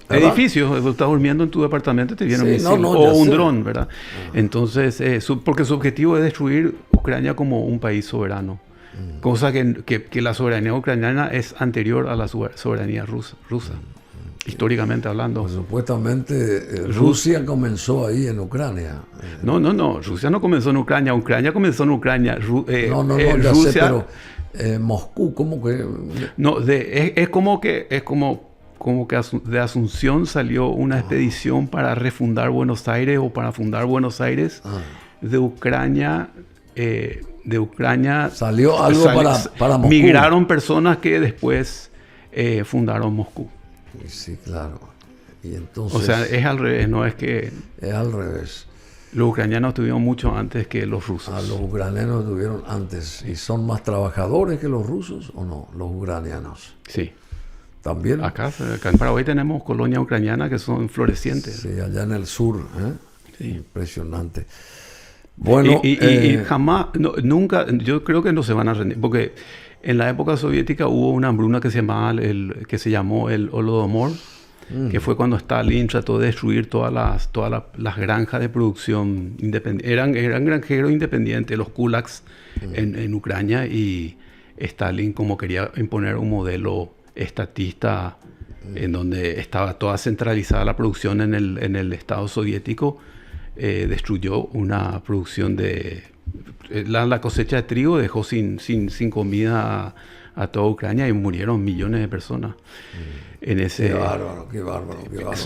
Speaker 1: ¿Verdad?
Speaker 2: Edificios, estás durmiendo en tu departamento y te viene un
Speaker 1: Sí,
Speaker 2: misil
Speaker 1: no,
Speaker 2: o un
Speaker 1: sé.
Speaker 2: dron, ¿verdad? Entonces, porque su objetivo es destruir Ucrania como un país soberano. Cosa que la soberanía ucraniana es anterior a la soberanía rusa. Históricamente hablando.
Speaker 1: Pues supuestamente Rusia comenzó ahí en Ucrania.
Speaker 2: No. Rusia no comenzó en Ucrania. Ucrania comenzó en Ucrania.
Speaker 1: Ya
Speaker 2: Rusia,
Speaker 1: sé, pero Moscú, ¿cómo que?
Speaker 2: No, es como que de Asunción salió una expedición para refundar Buenos Aires o para fundar Buenos Aires. De Ucrania.
Speaker 1: Salió algo para Moscú.
Speaker 2: Migraron personas que después fundaron Moscú.
Speaker 1: Sí, claro. Y entonces,
Speaker 2: o sea, es al revés, no es que...
Speaker 1: Es al revés.
Speaker 2: Los ucranianos tuvieron mucho antes que los rusos.
Speaker 1: Los ucranianos tuvieron antes. ¿Y son más trabajadores que los rusos o no? Los ucranianos.
Speaker 2: Sí.
Speaker 1: ¿También?
Speaker 2: Acá en Paraguay tenemos colonias ucranianas que son florecientes.
Speaker 1: Sí, allá en el sur.
Speaker 2: Sí.
Speaker 1: Impresionante. Bueno,
Speaker 2: y jamás, nunca, yo creo que no se van a rendir, porque en la época soviética hubo una hambruna que se llamó el Holodomor, que fue cuando Stalin trató de destruir todas las granjas de producción independiente. Eran granjeros independientes, los kulaks en Ucrania, y Stalin, como quería imponer un modelo estatista en donde estaba toda centralizada la producción en el Estado soviético, destruyó una producción de... La cosecha de trigo dejó sin comida a toda Ucrania y murieron millones de personas. En ese...
Speaker 1: Qué bárbaro.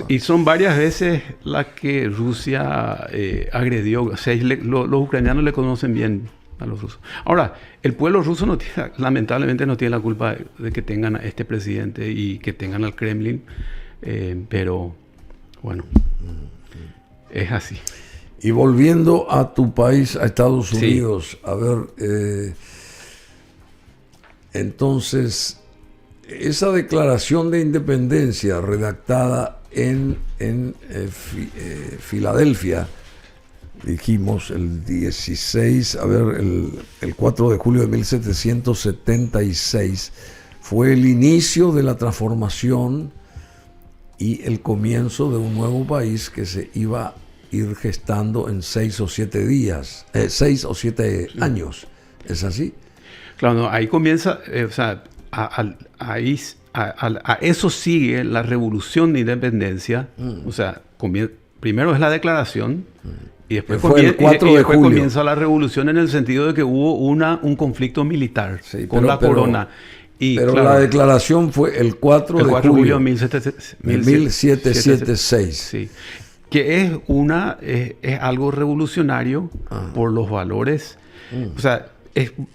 Speaker 2: Y son varias veces las que Rusia agredió. O sea, los ucranianos le conocen bien a los rusos. Ahora, el pueblo ruso lamentablemente no tiene la culpa de que tengan a este presidente y que tengan al Kremlin, pero bueno, es así.
Speaker 1: Y volviendo a tu país, a Estados Unidos, a ver, entonces, esa declaración de independencia redactada en Filadelfia, dijimos el 4 de julio de 1776, fue el inicio de la transformación y el comienzo de un nuevo país que se iba a ir gestando en 6 o 7 años. ¿Es así?
Speaker 2: Claro, no, ahí comienza, o sea, a eso sigue la revolución de independencia. O sea, primero es la declaración y después, comienza la revolución en el sentido de que hubo un conflicto militar con la corona.
Speaker 1: Pero claro, la declaración fue el 4 de julio de 1776.
Speaker 2: Sí. Que es algo revolucionario por los valores. O sea,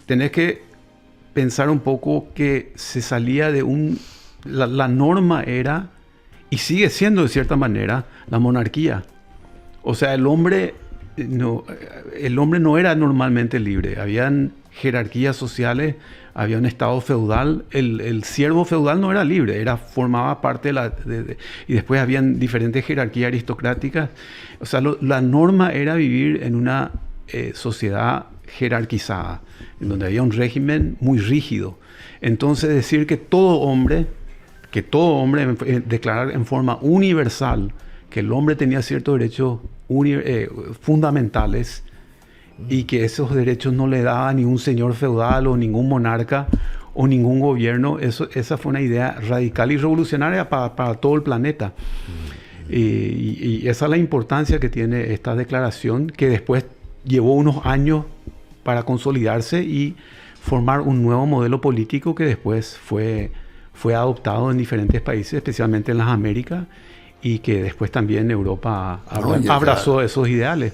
Speaker 2: tenés que pensar un poco que se salía de la norma era, y sigue siendo de cierta manera, la monarquía. O sea, el hombre no era normalmente libre. Habían jerarquías sociales, había un estado feudal. El siervo feudal no era libre, formaba parte y después habían diferentes jerarquías aristocráticas. O sea, la norma era vivir en una sociedad jerarquizada, en donde había un régimen muy rígido. Entonces, decir que todo hombre, declarar en forma universal que el hombre tenía ciertos derechos fundamentales, y que esos derechos no le daba ningún señor feudal o ningún monarca o ningún gobierno, esa fue una idea radical y revolucionaria para todo el planeta. Y esa es la importancia que tiene esta declaración, que después llevó unos años para consolidarse y formar un nuevo modelo político que después fue adoptado en diferentes países, especialmente en las Américas, y que después también Europa abrazó esos ideales.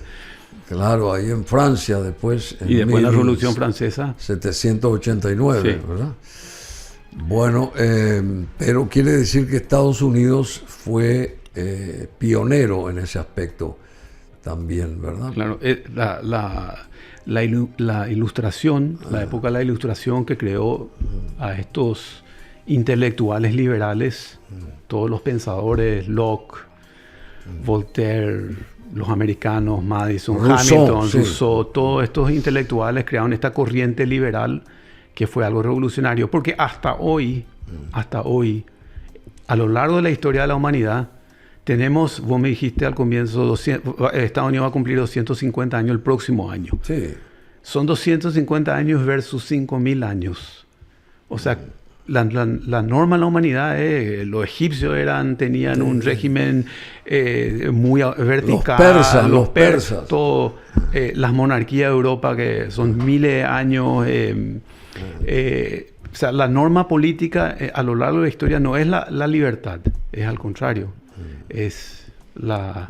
Speaker 1: Claro, ahí en Francia después.
Speaker 2: Y después la Revolución Francesa.
Speaker 1: 789,
Speaker 2: sí.
Speaker 1: ¿verdad? Bueno, pero quiere decir que Estados Unidos fue pionero en ese aspecto también, ¿verdad?
Speaker 2: Claro, la ilustración, la época de la ilustración que creó a estos intelectuales liberales, todos los pensadores, Locke, Voltaire, los americanos, Madison, Hamilton, Rousseau, todos estos intelectuales crearon esta corriente liberal que fue algo revolucionario, porque hasta hoy, a lo largo de la historia de la humanidad, tenemos, vos me dijiste al comienzo, Estados Unidos va a cumplir 250 años el próximo año.
Speaker 1: Sí.
Speaker 2: Son 250 años versus 5.000 años. O sea, la norma en la humanidad, los egipcios tenían un régimen muy vertical.
Speaker 1: Los persas.
Speaker 2: Todo, las monarquías de Europa, que son miles de años. O sea, la norma política a lo largo de la historia no es la libertad, es al contrario. Es la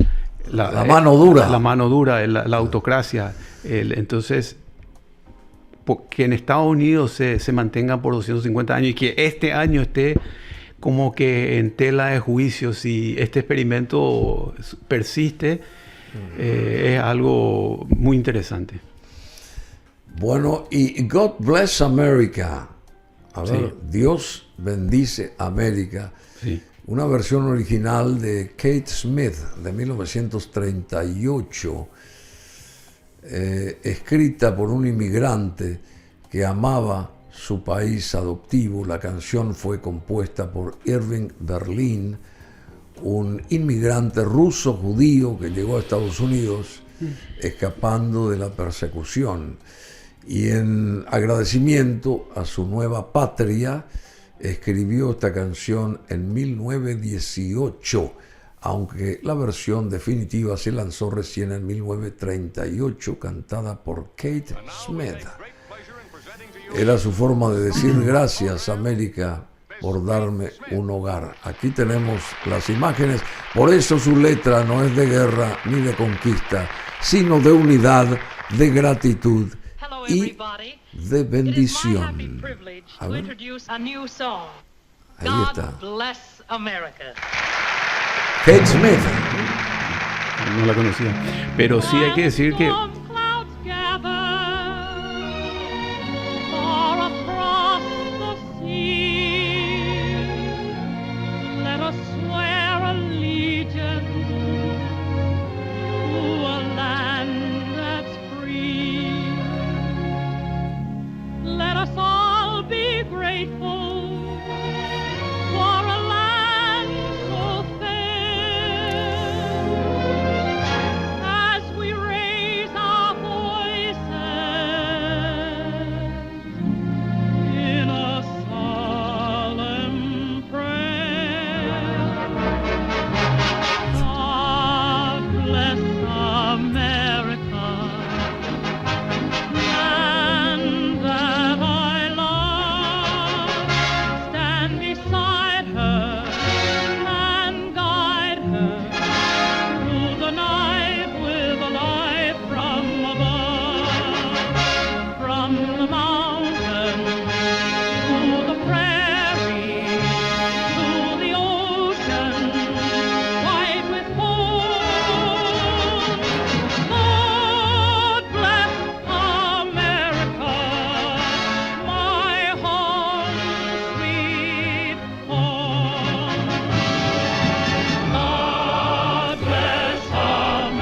Speaker 1: mano dura.
Speaker 2: La mano dura, la autocracia. Entonces, que en Estados Unidos se mantenga por 250 años y que este año esté como que en tela de juicio si este experimento persiste, es algo muy interesante.
Speaker 1: Bueno, y God Bless America. A ver, Dios bendice América.
Speaker 2: Sí.
Speaker 1: Una versión original de Kate Smith de 1938, escrita por un inmigrante que amaba su país adoptivo. La canción fue compuesta por Irving Berlin, un inmigrante ruso judío que llegó a Estados Unidos escapando de la persecución. Y en agradecimiento a su nueva patria, escribió esta canción en 1918, aunque la versión definitiva se lanzó recién en 1938, cantada por Kate Smith. Era su forma de decir gracias, América, por darme un hogar. Aquí tenemos las imágenes, por eso su letra no es de guerra ni de conquista, sino de unidad, de gratitud y de bendición. A ver. Ahí está. Kate Smith.
Speaker 2: No la conocía. Pero sí hay que decir que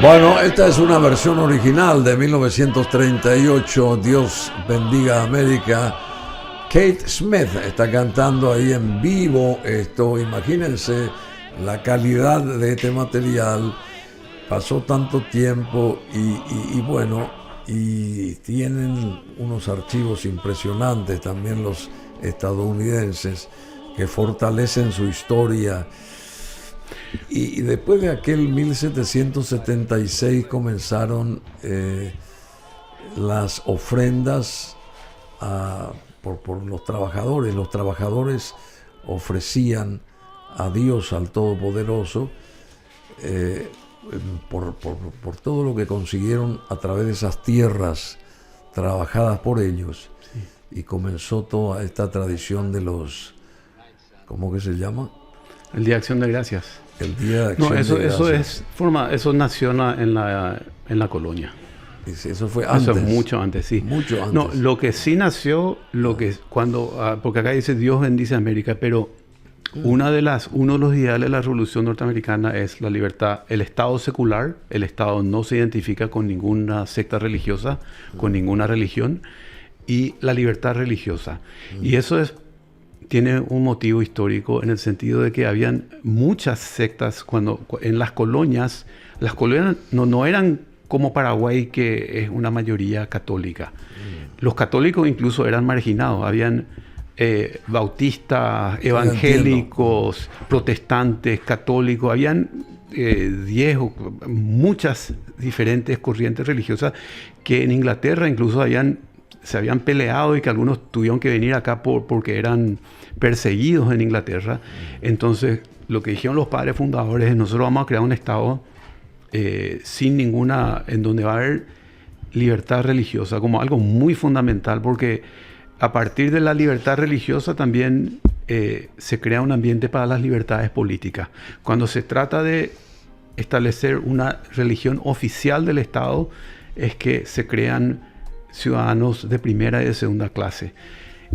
Speaker 1: Bueno, esta es una versión original de 1938, Dios bendiga América. Kate Smith está cantando ahí en vivo esto. Imagínense la calidad de este material. Pasó tanto tiempo y bueno, y tienen unos archivos impresionantes también los estadounidenses que fortalecen su historia. Y después de aquel 1776 comenzaron las ofrendas por los trabajadores. Los trabajadores ofrecían a Dios, al Todopoderoso, por todo lo que consiguieron a través de esas tierras trabajadas por ellos. Sí. Y comenzó toda esta tradición de los, ¿cómo que se llama?
Speaker 2: El Día de Acción de Gracias.
Speaker 1: El Día de Acción de Gracias.
Speaker 2: Eso nació en la colonia.
Speaker 1: Eso fue antes.
Speaker 2: Eso es mucho antes, sí.
Speaker 1: Mucho antes.
Speaker 2: No, lo que sí nació, porque acá dice Dios bendice a América, pero uno de los ideales de la Revolución Norteamericana es la libertad. El Estado secular, el Estado no se identifica con ninguna secta religiosa, con ninguna religión, y la libertad religiosa. Y eso tiene un motivo histórico en el sentido de que habían muchas sectas en las colonias no eran como Paraguay, que es una mayoría católica. Los católicos incluso eran marginados. Habían bautistas, evangélicos, protestantes, católicos. Habían muchas diferentes corrientes religiosas que en Inglaterra incluso se habían peleado y que algunos tuvieron que venir acá porque eran perseguidos en Inglaterra. Entonces, lo que dijeron los padres fundadores es: nosotros vamos a crear un Estado en donde va a haber libertad religiosa como algo muy fundamental, porque a partir de la libertad religiosa también se crea un ambiente para las libertades políticas. Cuando se trata de establecer una religión oficial del Estado, es que se crean ciudadanos de primera y de segunda clase.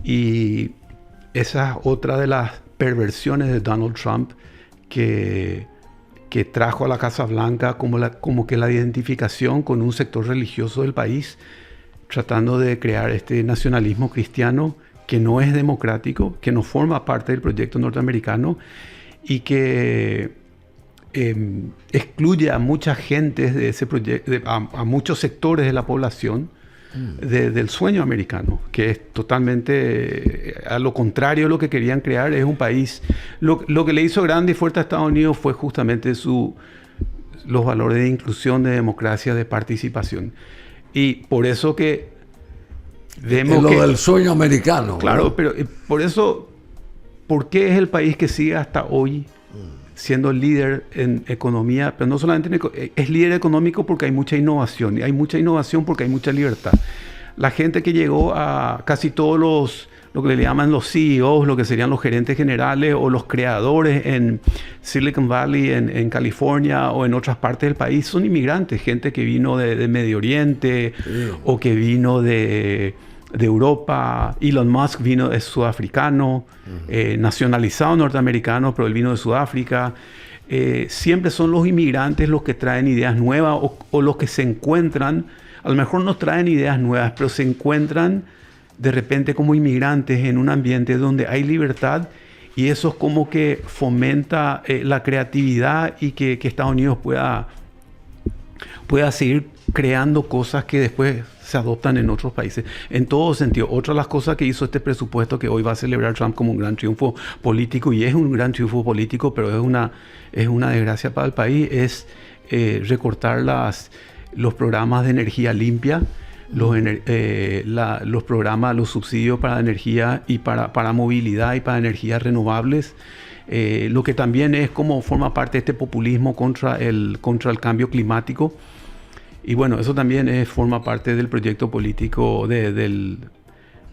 Speaker 2: Y esa es otra de las perversiones de Donald Trump que trajo a la Casa Blanca, como que la identificación con un sector religioso del país, tratando de crear este nacionalismo cristiano que no es democrático, que no forma parte del proyecto norteamericano y que excluye a mucha gente de ese proyecto, a muchos sectores de la población del sueño americano, que es totalmente a lo contrario de lo que querían crear. Es un país, lo que le hizo grande y fuerte a Estados Unidos fue justamente los valores de inclusión, de democracia, de participación. Y por eso que vemos
Speaker 1: lo del sueño americano.
Speaker 2: Claro,
Speaker 1: ¿no?
Speaker 2: Pero por eso, ¿por qué es el país que sigue hasta hoy siendo líder en economía? Pero no solamente es líder económico porque hay mucha innovación. Y hay mucha innovación porque hay mucha libertad. La gente que llegó a casi todos lo que le llaman los CEOs, lo que serían los gerentes generales o los creadores en Silicon Valley, en California o en otras partes del país, son inmigrantes, gente que vino de Medio Oriente o que vino de Europa. Elon Musk es sudafricano, nacionalizado norteamericano, pero él vino de Sudáfrica. Siempre son los inmigrantes los que traen ideas nuevas o los que se encuentran, a lo mejor no traen ideas nuevas, pero se encuentran de repente como inmigrantes en un ambiente donde hay libertad, y eso es como que fomenta la creatividad y que Estados Unidos pueda seguir creando cosas que después se adoptan en otros países. En todo sentido, otra de las cosas que hizo este presupuesto que hoy va a celebrar Trump como un gran triunfo político, y es un gran triunfo político, pero es una desgracia para el país, es recortar los programas de energía limpia, los programas, los subsidios para energía y para movilidad y para energías renovables. Lo que también es como forma parte de este populismo contra el cambio climático. Y bueno, eso también forma parte del proyecto político de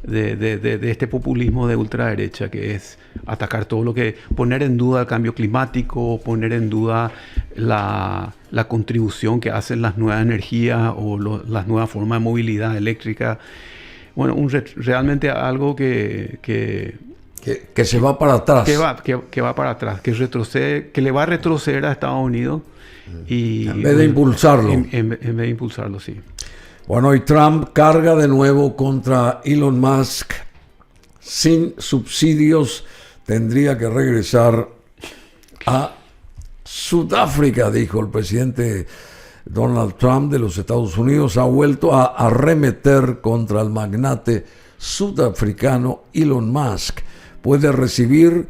Speaker 2: este populismo de ultraderecha, que es atacar todo lo que... poner en duda el cambio climático, poner en duda la contribución que hacen las nuevas energías o las nuevas formas de movilidad eléctrica. Bueno, realmente algo que
Speaker 1: se va para atrás.
Speaker 2: Que va para atrás, que retrocede, que le va a retroceder a Estados Unidos.
Speaker 1: En vez de impulsarlo.
Speaker 2: En vez de impulsarlo, sí.
Speaker 1: Bueno, y Trump carga de nuevo contra Elon Musk. Sin subsidios tendría que regresar a Sudáfrica, dijo el presidente Donald Trump de los Estados Unidos. Ha vuelto a arremeter contra el magnate sudafricano Elon Musk. Puede recibir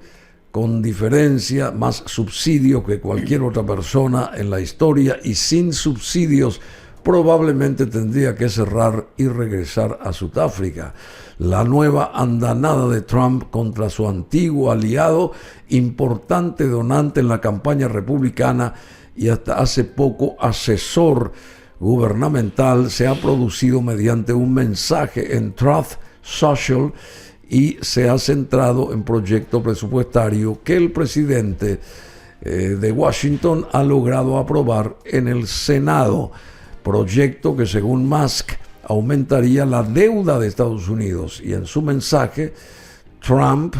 Speaker 1: con diferencia más subsidios que cualquier otra persona en la historia, y sin subsidios probablemente tendría que cerrar y regresar a Sudáfrica. La nueva andanada de Trump contra su antiguo aliado, importante donante en la campaña republicana y hasta hace poco asesor gubernamental, se ha producido mediante un mensaje en Truth Social y se ha centrado en proyecto presupuestario que el presidente de Washington ha logrado aprobar en el Senado. proyecto que según Musk aumentaría la deuda de Estados Unidos. Y en su mensaje, Trump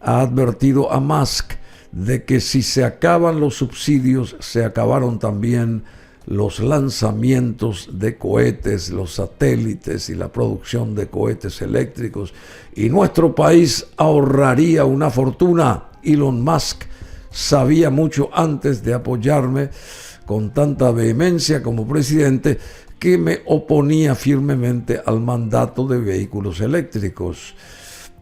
Speaker 1: ha advertido a Musk de que si se acaban los subsidios, se acabaron también los lanzamientos de cohetes, los satélites y la producción de cohetes eléctricos, y nuestro país ahorraría una fortuna. Elon Musk sabía mucho antes de apoyarme con tanta vehemencia como presidente que me oponía firmemente al mandato de vehículos eléctricos.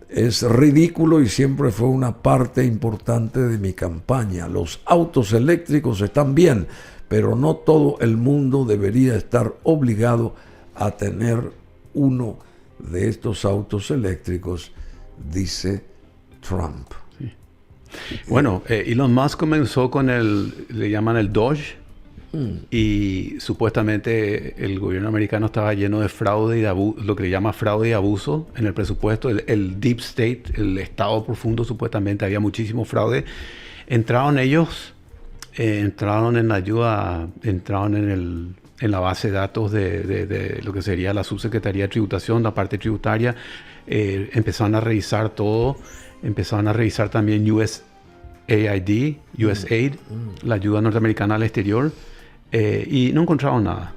Speaker 1: Es ridículo y siempre fue una parte importante de mi campaña. Los autos eléctricos están bien, pero no todo el mundo debería estar obligado a tener uno de estos autos eléctricos, dice Trump.
Speaker 2: Sí. Bueno, Elon Musk comenzó con le llaman el Doge, y supuestamente el gobierno americano estaba lleno de fraude y de lo que le llama fraude y abuso en el presupuesto. El Deep State, el Estado profundo, supuestamente había muchísimo fraude. Entraron ellos, entraron en la ayuda, entraron en la base de datos de lo que sería la Subsecretaría de Tributación, la parte tributaria. Empezaron a revisar todo, empezaron a revisar también USAID, la ayuda norteamericana al exterior. Y no encontraron nada.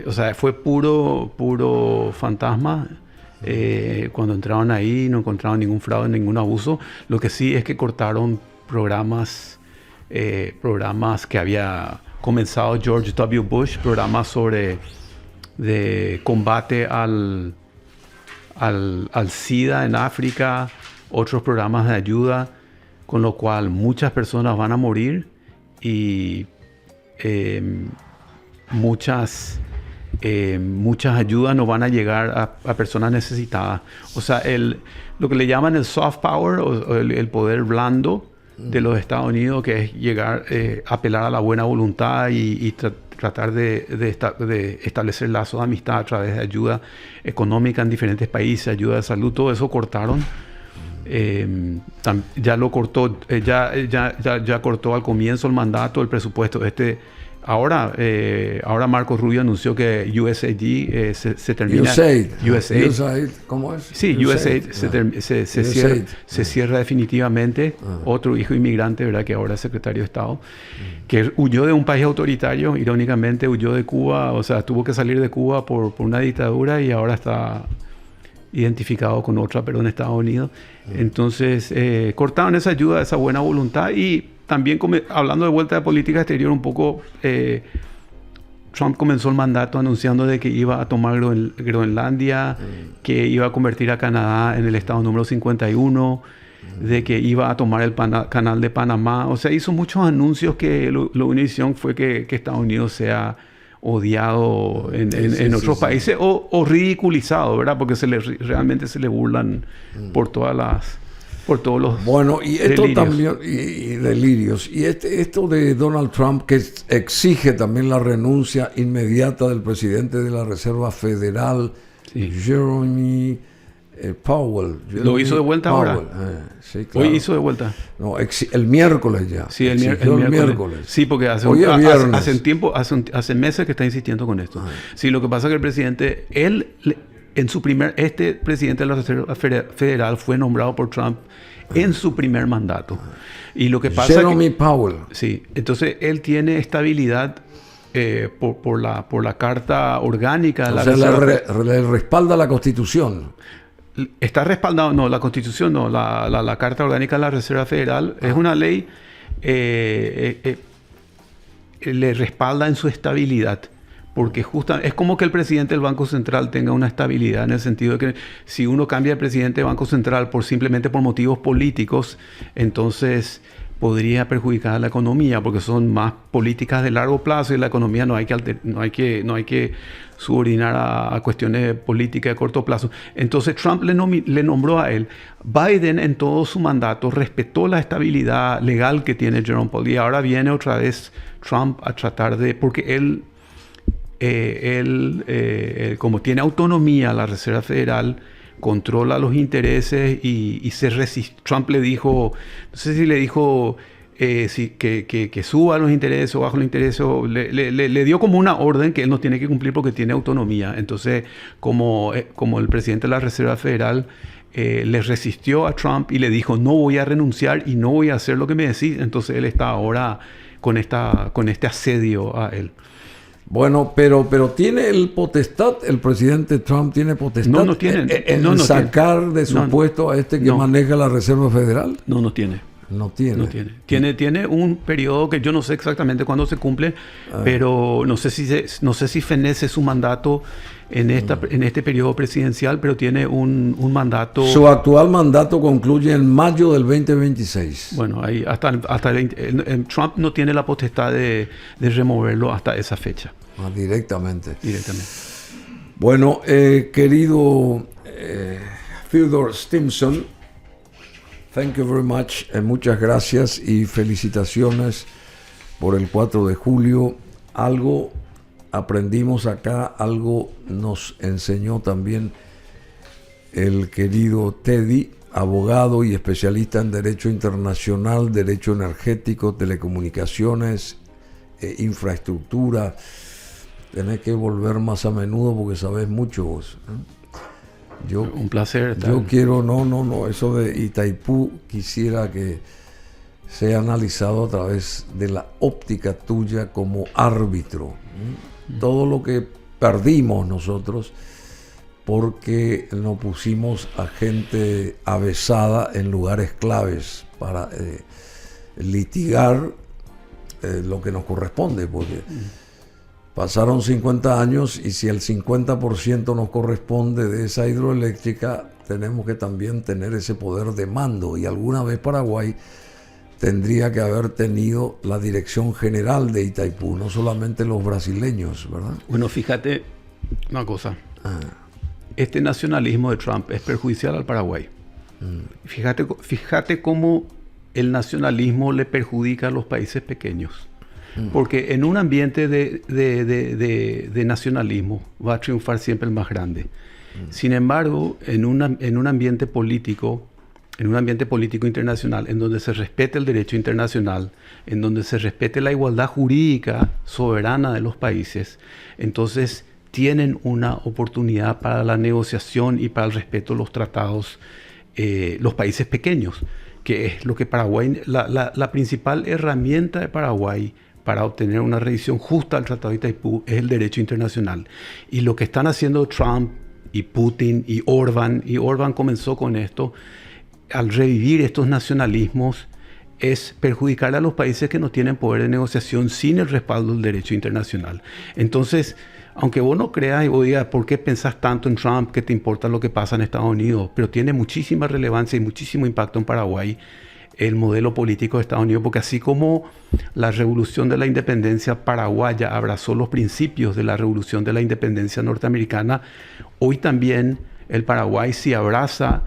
Speaker 2: O sea, fue puro fantasma. Cuando entraron ahí no encontraron ningún fraude, ningún abuso. Lo que sí es que cortaron programas que había comenzado George W. Bush, programas de combate al SIDA en África, otros programas de ayuda, con lo cual muchas personas van a morir y muchas ayudas no van a llegar a personas necesitadas. O sea, lo que le llaman el soft power o el poder blando de los Estados Unidos, que es llegar, apelar a la buena voluntad y tratar de establecer lazos de amistad a través de ayuda económica en diferentes países, ayuda de salud, todo eso cortaron. Ya lo cortó, ya cortó al comienzo el mandato, el presupuesto. Ahora Marco Rubio anunció que USAID se termina.
Speaker 1: USAID, ¿cómo es?
Speaker 2: Sí, USAID se cierra definitivamente. Otro hijo inmigrante, ¿verdad?, que ahora es secretario de Estado, que huyó de un país autoritario, irónicamente huyó de Cuba, o sea, tuvo que salir de Cuba por una dictadura y ahora está identificado con otra, pero en Estados Unidos. Entonces, cortaron esa ayuda, esa buena voluntad. Y también, hablando de vuelta de política exterior un poco, Trump comenzó el mandato anunciando de que iba a tomar Groenlandia, que iba a convertir a Canadá en el estado número 51, de que iba a tomar el canal de Panamá. O sea, hizo muchos anuncios que lo único fue que Estados Unidos sea odiado en otros países o ridiculizado, ¿verdad? Porque realmente se le burlan por todos los
Speaker 1: bueno, y esto
Speaker 2: delirios.
Speaker 1: También, y delirios. Y esto de Donald Trump, que exige también la renuncia inmediata del presidente de la Reserva Federal, Jeremy Powell.
Speaker 2: ¿Lo hizo de vuelta ahora?
Speaker 1: Sí, claro.
Speaker 2: ¿Hoy hizo de vuelta?
Speaker 1: No, el miércoles ya.
Speaker 2: Sí, el miércoles. Sí, porque hace meses que está insistiendo con esto. Sí, lo que pasa es que el presidente, este presidente de la Reserva Federal fue nombrado por Trump en su primer mandato. Y lo que pasa
Speaker 1: Jeremy Powell.
Speaker 2: Sí, entonces él tiene estabilidad por la carta orgánica de la Reserva.
Speaker 1: Le respalda la Constitución.
Speaker 2: Está respaldado, no, la Constitución no, la Carta Orgánica de la Reserva Federal es una ley, le respalda en su estabilidad, porque es como que el presidente del Banco Central tenga una estabilidad, en el sentido de que si uno cambia de presidente del Banco Central simplemente por motivos políticos, entonces podría perjudicar a la economía, porque son más políticas de largo plazo y la economía no hay que subordinar a cuestiones de política de corto plazo. Entonces Trump le nombró a él. Biden en todo su mandato respetó la estabilidad legal que tiene Jerome Powell, y ahora viene otra vez Trump a tratar porque él como tiene autonomía, la Reserva Federal controla los intereses y se resiste. Trump le dijo, no sé si le dijo, que suba los intereses o bajo los intereses, le dio como una orden que él no tiene que cumplir porque tiene autonomía. Entonces, como el presidente de la Reserva Federal le resistió a Trump y le dijo, no voy a renunciar y no voy a hacer lo que me decís, entonces él está ahora con este asedio a él.
Speaker 1: Bueno, pero tiene el presidente Trump tiene potestad
Speaker 2: no tiene,
Speaker 1: en sacar de su puesto a este que maneja la Reserva Federal.
Speaker 2: No tiene.
Speaker 1: No tiene.
Speaker 2: Tiene un periodo que yo no sé exactamente cuándo se cumple, pero no sé si fenece su mandato en este periodo presidencial, pero tiene un mandato.
Speaker 1: Su actual mandato concluye en mayo del 2026.
Speaker 2: Bueno, ahí hasta Trump no tiene la potestad de removerlo hasta esa fecha.
Speaker 1: Directamente.
Speaker 2: Bueno,
Speaker 1: querido Theodore Stimson, thank you very much. Muchas gracias y felicitaciones por el 4 de julio. Algo aprendimos acá, algo nos enseñó también el querido Teddy, abogado y especialista en Derecho Internacional, Derecho Energético, Telecomunicaciones, Infraestructura. Tenés que volver más a menudo porque sabés mucho vos.
Speaker 2: Un placer.
Speaker 1: Yo quiero, eso de Itaipú quisiera que sea analizado a través de la óptica tuya como árbitro. Todo lo que perdimos nosotros porque nos pusimos a gente avesada en lugares claves para litigar lo que nos corresponde, porque pasaron 50 años y si el 50% nos corresponde de esa hidroeléctrica, tenemos que también tener ese poder de mando. Y alguna vez Paraguay tendría que haber tenido la dirección general de Itaipú, no solamente los brasileños, ¿verdad?
Speaker 2: Bueno, fíjate una cosa. Este nacionalismo de Trump es perjudicial al Paraguay. Fíjate cómo el nacionalismo le perjudica a los países pequeños. Porque en un ambiente de nacionalismo va a triunfar siempre el más grande. Sin embargo, en un ambiente político internacional, en donde se respete el derecho internacional, en donde se respete la igualdad jurídica soberana de los países, entonces tienen una oportunidad para la negociación y para el respeto de los tratados, los países pequeños, que es lo que Paraguay, la principal herramienta de Paraguay para obtener una revisión justa al Tratado de Itaipú es el derecho internacional. Y lo que están haciendo Trump y Putin y Orbán comenzó con esto, al revivir estos nacionalismos, es perjudicar a los países que no tienen poder de negociación sin el respaldo del derecho internacional. Entonces, aunque vos no creas y vos digas, ¿por qué pensás tanto en Trump? ¿Qué te importa lo que pasa en Estados Unidos? Pero tiene muchísima relevancia y muchísimo impacto en Paraguay el modelo político de Estados Unidos, porque así como la revolución de la independencia paraguaya abrazó los principios de la revolución de la independencia norteamericana, hoy también el Paraguay sí abraza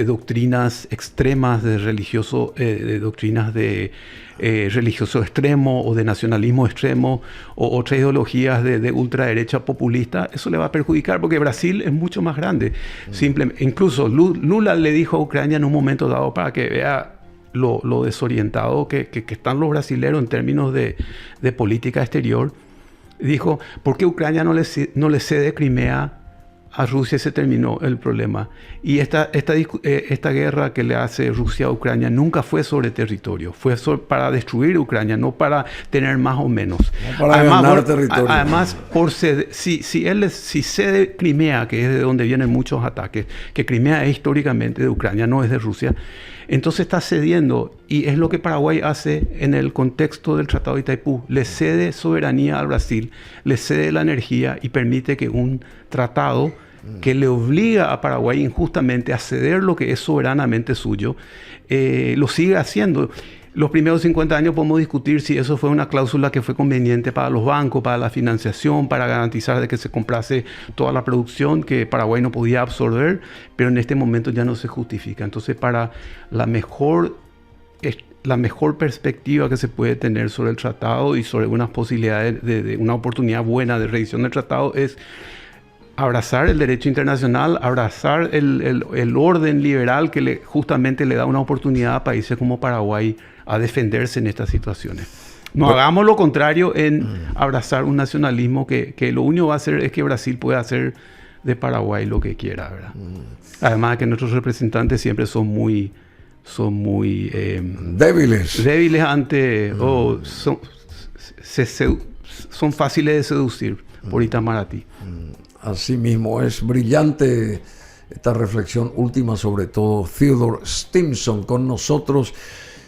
Speaker 2: doctrinas extremas de doctrinas de religioso extremo o de nacionalismo extremo o otras ideologías de ultraderecha populista. Eso le va a perjudicar porque Brasil es mucho más grande. Incluso Lula le dijo a Ucrania en un momento dado, para que vea lo desorientado que están los brasileños en términos de política exterior, dijo, ¿por qué Ucrania no le cede Crimea a Rusia? Se terminó el problema. Y esta guerra que le hace Rusia a Ucrania nunca fue sobre territorio, fue para destruir Ucrania, no para tener más o menos.
Speaker 1: No para ganar territorio.
Speaker 2: Además, si cede Crimea, que es de donde vienen muchos ataques, que Crimea es históricamente de Ucrania, no es de Rusia, entonces está cediendo, y es lo que Paraguay hace en el contexto del Tratado de Itaipú. Le cede soberanía al Brasil, le cede la energía y permite que un tratado que le obliga a Paraguay injustamente a ceder lo que es soberanamente suyo, lo sigue haciendo. Los primeros 50 años podemos discutir si eso fue una cláusula que fue conveniente para los bancos, para la financiación, para garantizar de que se comprase toda la producción que Paraguay no podía absorber, pero en este momento ya no se justifica. Entonces, para la mejor perspectiva que se puede tener sobre el tratado y sobre unas posibilidades de una oportunidad buena de revisión del tratado es abrazar el derecho internacional, abrazar el orden liberal que justamente le da una oportunidad a países como Paraguay a defenderse en estas situaciones. No hagamos lo contrario en abrazar un nacionalismo que lo único que va a hacer es que Brasil pueda hacer de Paraguay lo que quiera, ¿verdad? Además de que nuestros representantes siempre son muy débiles ante son fáciles de seducir por Itamaraty.
Speaker 1: Así mismo, es brillante esta reflexión última, sobre todo Theodore Stimson con nosotros.